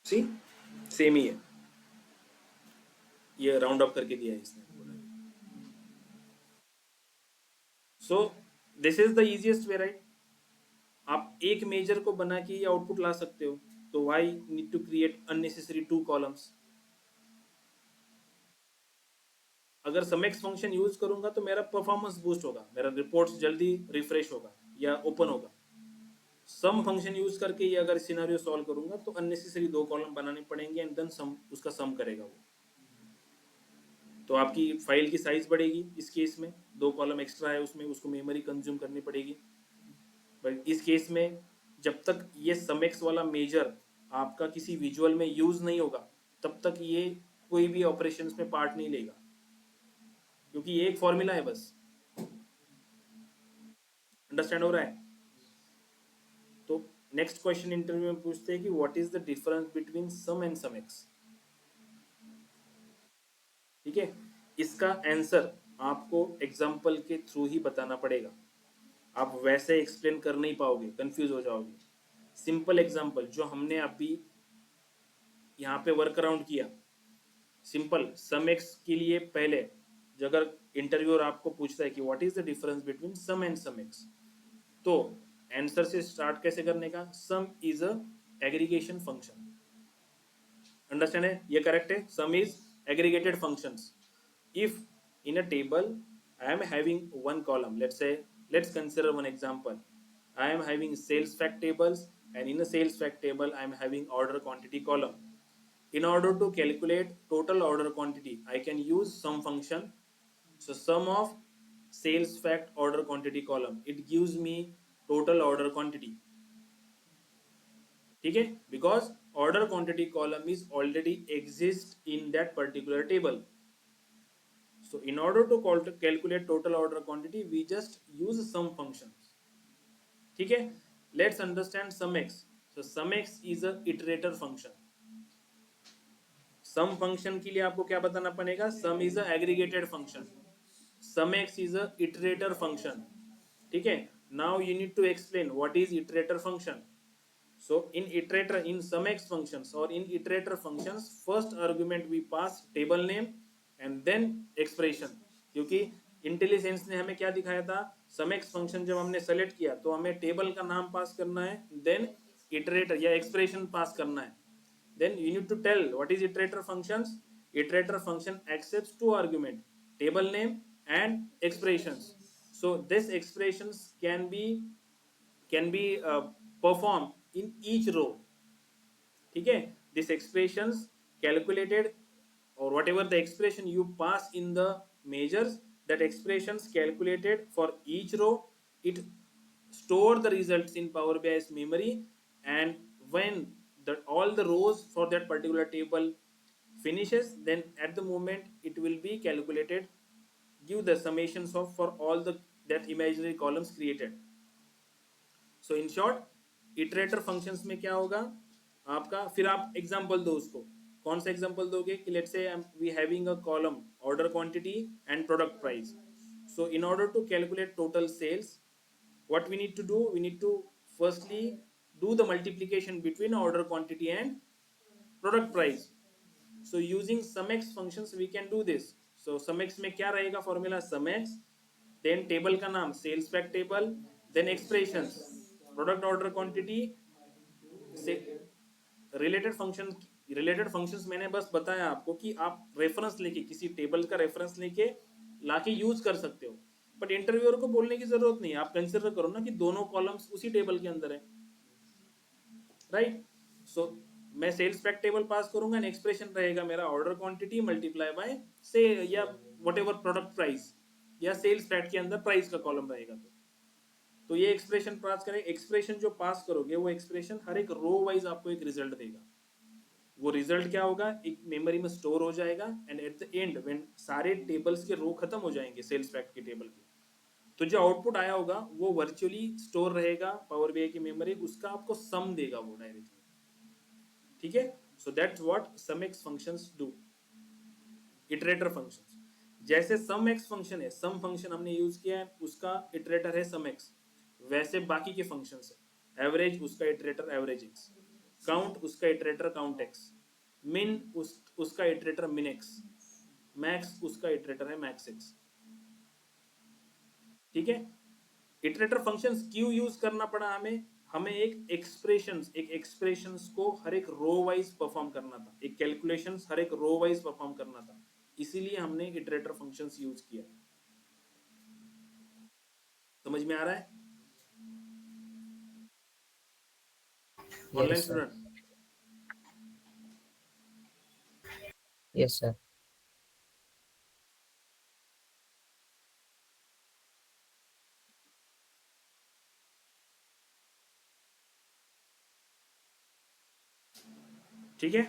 See same ही है, ये राउंड अप करके दिया है इसने। So this is the easiest way, right? आप एक मेजर को बना के ये आउटपुट ला सकते हो, तो why need to create unnecessary 2 columns. अगर समेक्स फंक्शन यूज करूंगा तो मेरा परफॉर्मेंस बूस्ट होगा, मेरा रिपोर्ट्स जल्दी रिफ्रेश होगा या ओपन होगा। सम फंक्शन यूज करके ये अगर सिनेरियो सॉल्व करूंगा तो अननेसेसरी 2 कॉलम बनाने पड़ेंगे एंड देन सम, उसका सम करेगा वो। तो आपकी फाइल की साइज बढ़ेगी, इस केस में 2 कॉलम एक्स्ट्रा है उसमें, उसको मेमोरी कंज्यूम करनी पड़ेगी। पर इस केस में जब तक ये समेक्स वाला मेजर आपका किसी विजुअल में यूज नहीं होगा तब तक ये कोई भी ऑपरेशंस में पार्ट नहीं लेगा, क्योंकि ये एक फॉर्मूला है बस। अंडरस्टैंड हो रहा है? तो नेक्स्ट क्वेश्चन इंटरव्यू में पूछते हैं कि what is the difference between sum and sum X. ठीक है, इसका आंसर आपको एग्जाम्पल के थ्रू ही बताना पड़ेगा, आप वैसे एक्सप्लेन कर नहीं पाओगे, कंफ्यूज हो जाओगे। सिंपल एग्जाम्पल जो हमने अभी यहाँ पे वर्क अराउंड किया, सिंपल सम एक्स के लिए पहले अगर इंटरव्यूअर आपको पूछता है कि what is the difference between sum and sum X, तो आंसर से स्टार्ट कैसे करने का? Sum is a aggregation function. Understand है? ये करेक्ट है। Sum is aggregated functions. If in a table I am having one column, let's consider one example. I am having sales fact tables, and in a sales fact table I am having order quantity column. In order to calculate total order quantity, I can use sum function. So sum of sales fact order quantity column, it gives me total order quantity. ठीक है? Because order quantity column is already exist in that particular table. So in order to calculate total order quantity, we just use sum functions. ठीक है? Let's understand sum x. So sum x is a iterator function. Sum function के लिए आपको क्या बताना पड़ेगा? Sum is a aggregated function. Sum x is a iterator function. ठीक है? Now you need to explain what is iterator function. So in sum x functions or in iterator functions, first argument we pass table name and then expression. क्योंकि intelligence ने हमें क्या दिखाया था? सम x function जब हमने सेलेक्ट किया तो हमें टेबल का नाम पास करना है, देन इटरेटर या एक्सप्रेशन पास करना है. Then you need to tell what is iterator functions. Iterator function accepts two argument, table name and expressions. So this expressions can be performed in each row. ठीक है? This expressions calculated, or whatever the expression you pass in the measures, that expressions calculated for each row, it store the results in Power BI's memory, and when all the rows for that particular table finishes, then at the moment it will be calculated, give the summations of for all the that imaginary columns created. So in short iterator functions में क्या होगा आपका? फिर आप example दो उसको. कौन सा एग्जांपल दोगे? कि let's say we having a column order quantity and product price. So in order to calculate total sales, what we need to do, we need to firstly do the multiplication between order quantity and product price. So using sum x functions we can do this. So sum x में क्या रहेगा formula? sum x, then table का नाम sales fact table, then expressions product order quantity से related functions मैंने बस बताया आपको कि आप रेफरेंस लेके किसी टेबल का रेफरेंस लेके लाके यूज कर सकते हो, बट इंटरव्यूअर को बोलने की जरूरत नहीं. आप कंसिडर करो ना कि दोनों कॉलम्स उसी टेबल के अंदर है, राइट? सो मैं सेल्स फैक्ट टेबल पास करूंगा एंड एक्सप्रेशन रहेगा मेरा ऑर्डर क्वांटिटी मल्टीप्लाई बाय से या व्हाटएवर प्रोडक्ट प्राइस या सेल्स फैक्ट के अंदर प्राइस का कॉलम रहेगा. तो ये एक्सप्रेशन पास करें. एक्सप्रेशन जो पास करोगे वो एक्सप्रेशन हर एक रो वाइज आपको एक रिजल्ट देगा. वो रिजल्ट क्या होगा? एक मेमोरी में स्टोर हो जाएगा, and at the end when सारे टेबल्स के रो खत्म हो जाएंगे सेल्स फैक्ट के टेबल के, तो जो आउटपुट आया होगा वो वर्चुअली स्टोर रहेगा पावर बीआई की मेमोरी. उसका आपको सम देगा वो डायरेक्टली. ठीक है? So that's what sum X functions do. Iterator functions जैसे सम एक्स फंक्शन है, सम फंक्शन हमने यूज किया है, उसका इटरेटर है सम एक्स. वैसे बाकी के फंक्शंस है. एवरेज उसका इटरेटर एवरेज एक्स, काउंट उसका इटरेटर काउंट एक्स, मिन उसका इटरेटर मिन एक्स, मैक्स उसका इटरेटर है मैक्स एक्स. ठीक है? इटरेटर फंक्शंस क्यों यूज करना पड़ा हमें एक एक्सप्रेशंस को हर एक रो वाइज परफॉर्म करना था, एक कैलकुलेशंस हर एक रो वाइज परफॉर्म करना था, इसीलिए हमने इटरेटर फंक्शंस यूज किया. समझ में आ रहा है online Yes, sir. Student? Yes, sir. ठीक है?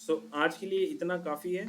सो आज के लिए इतना काफी है.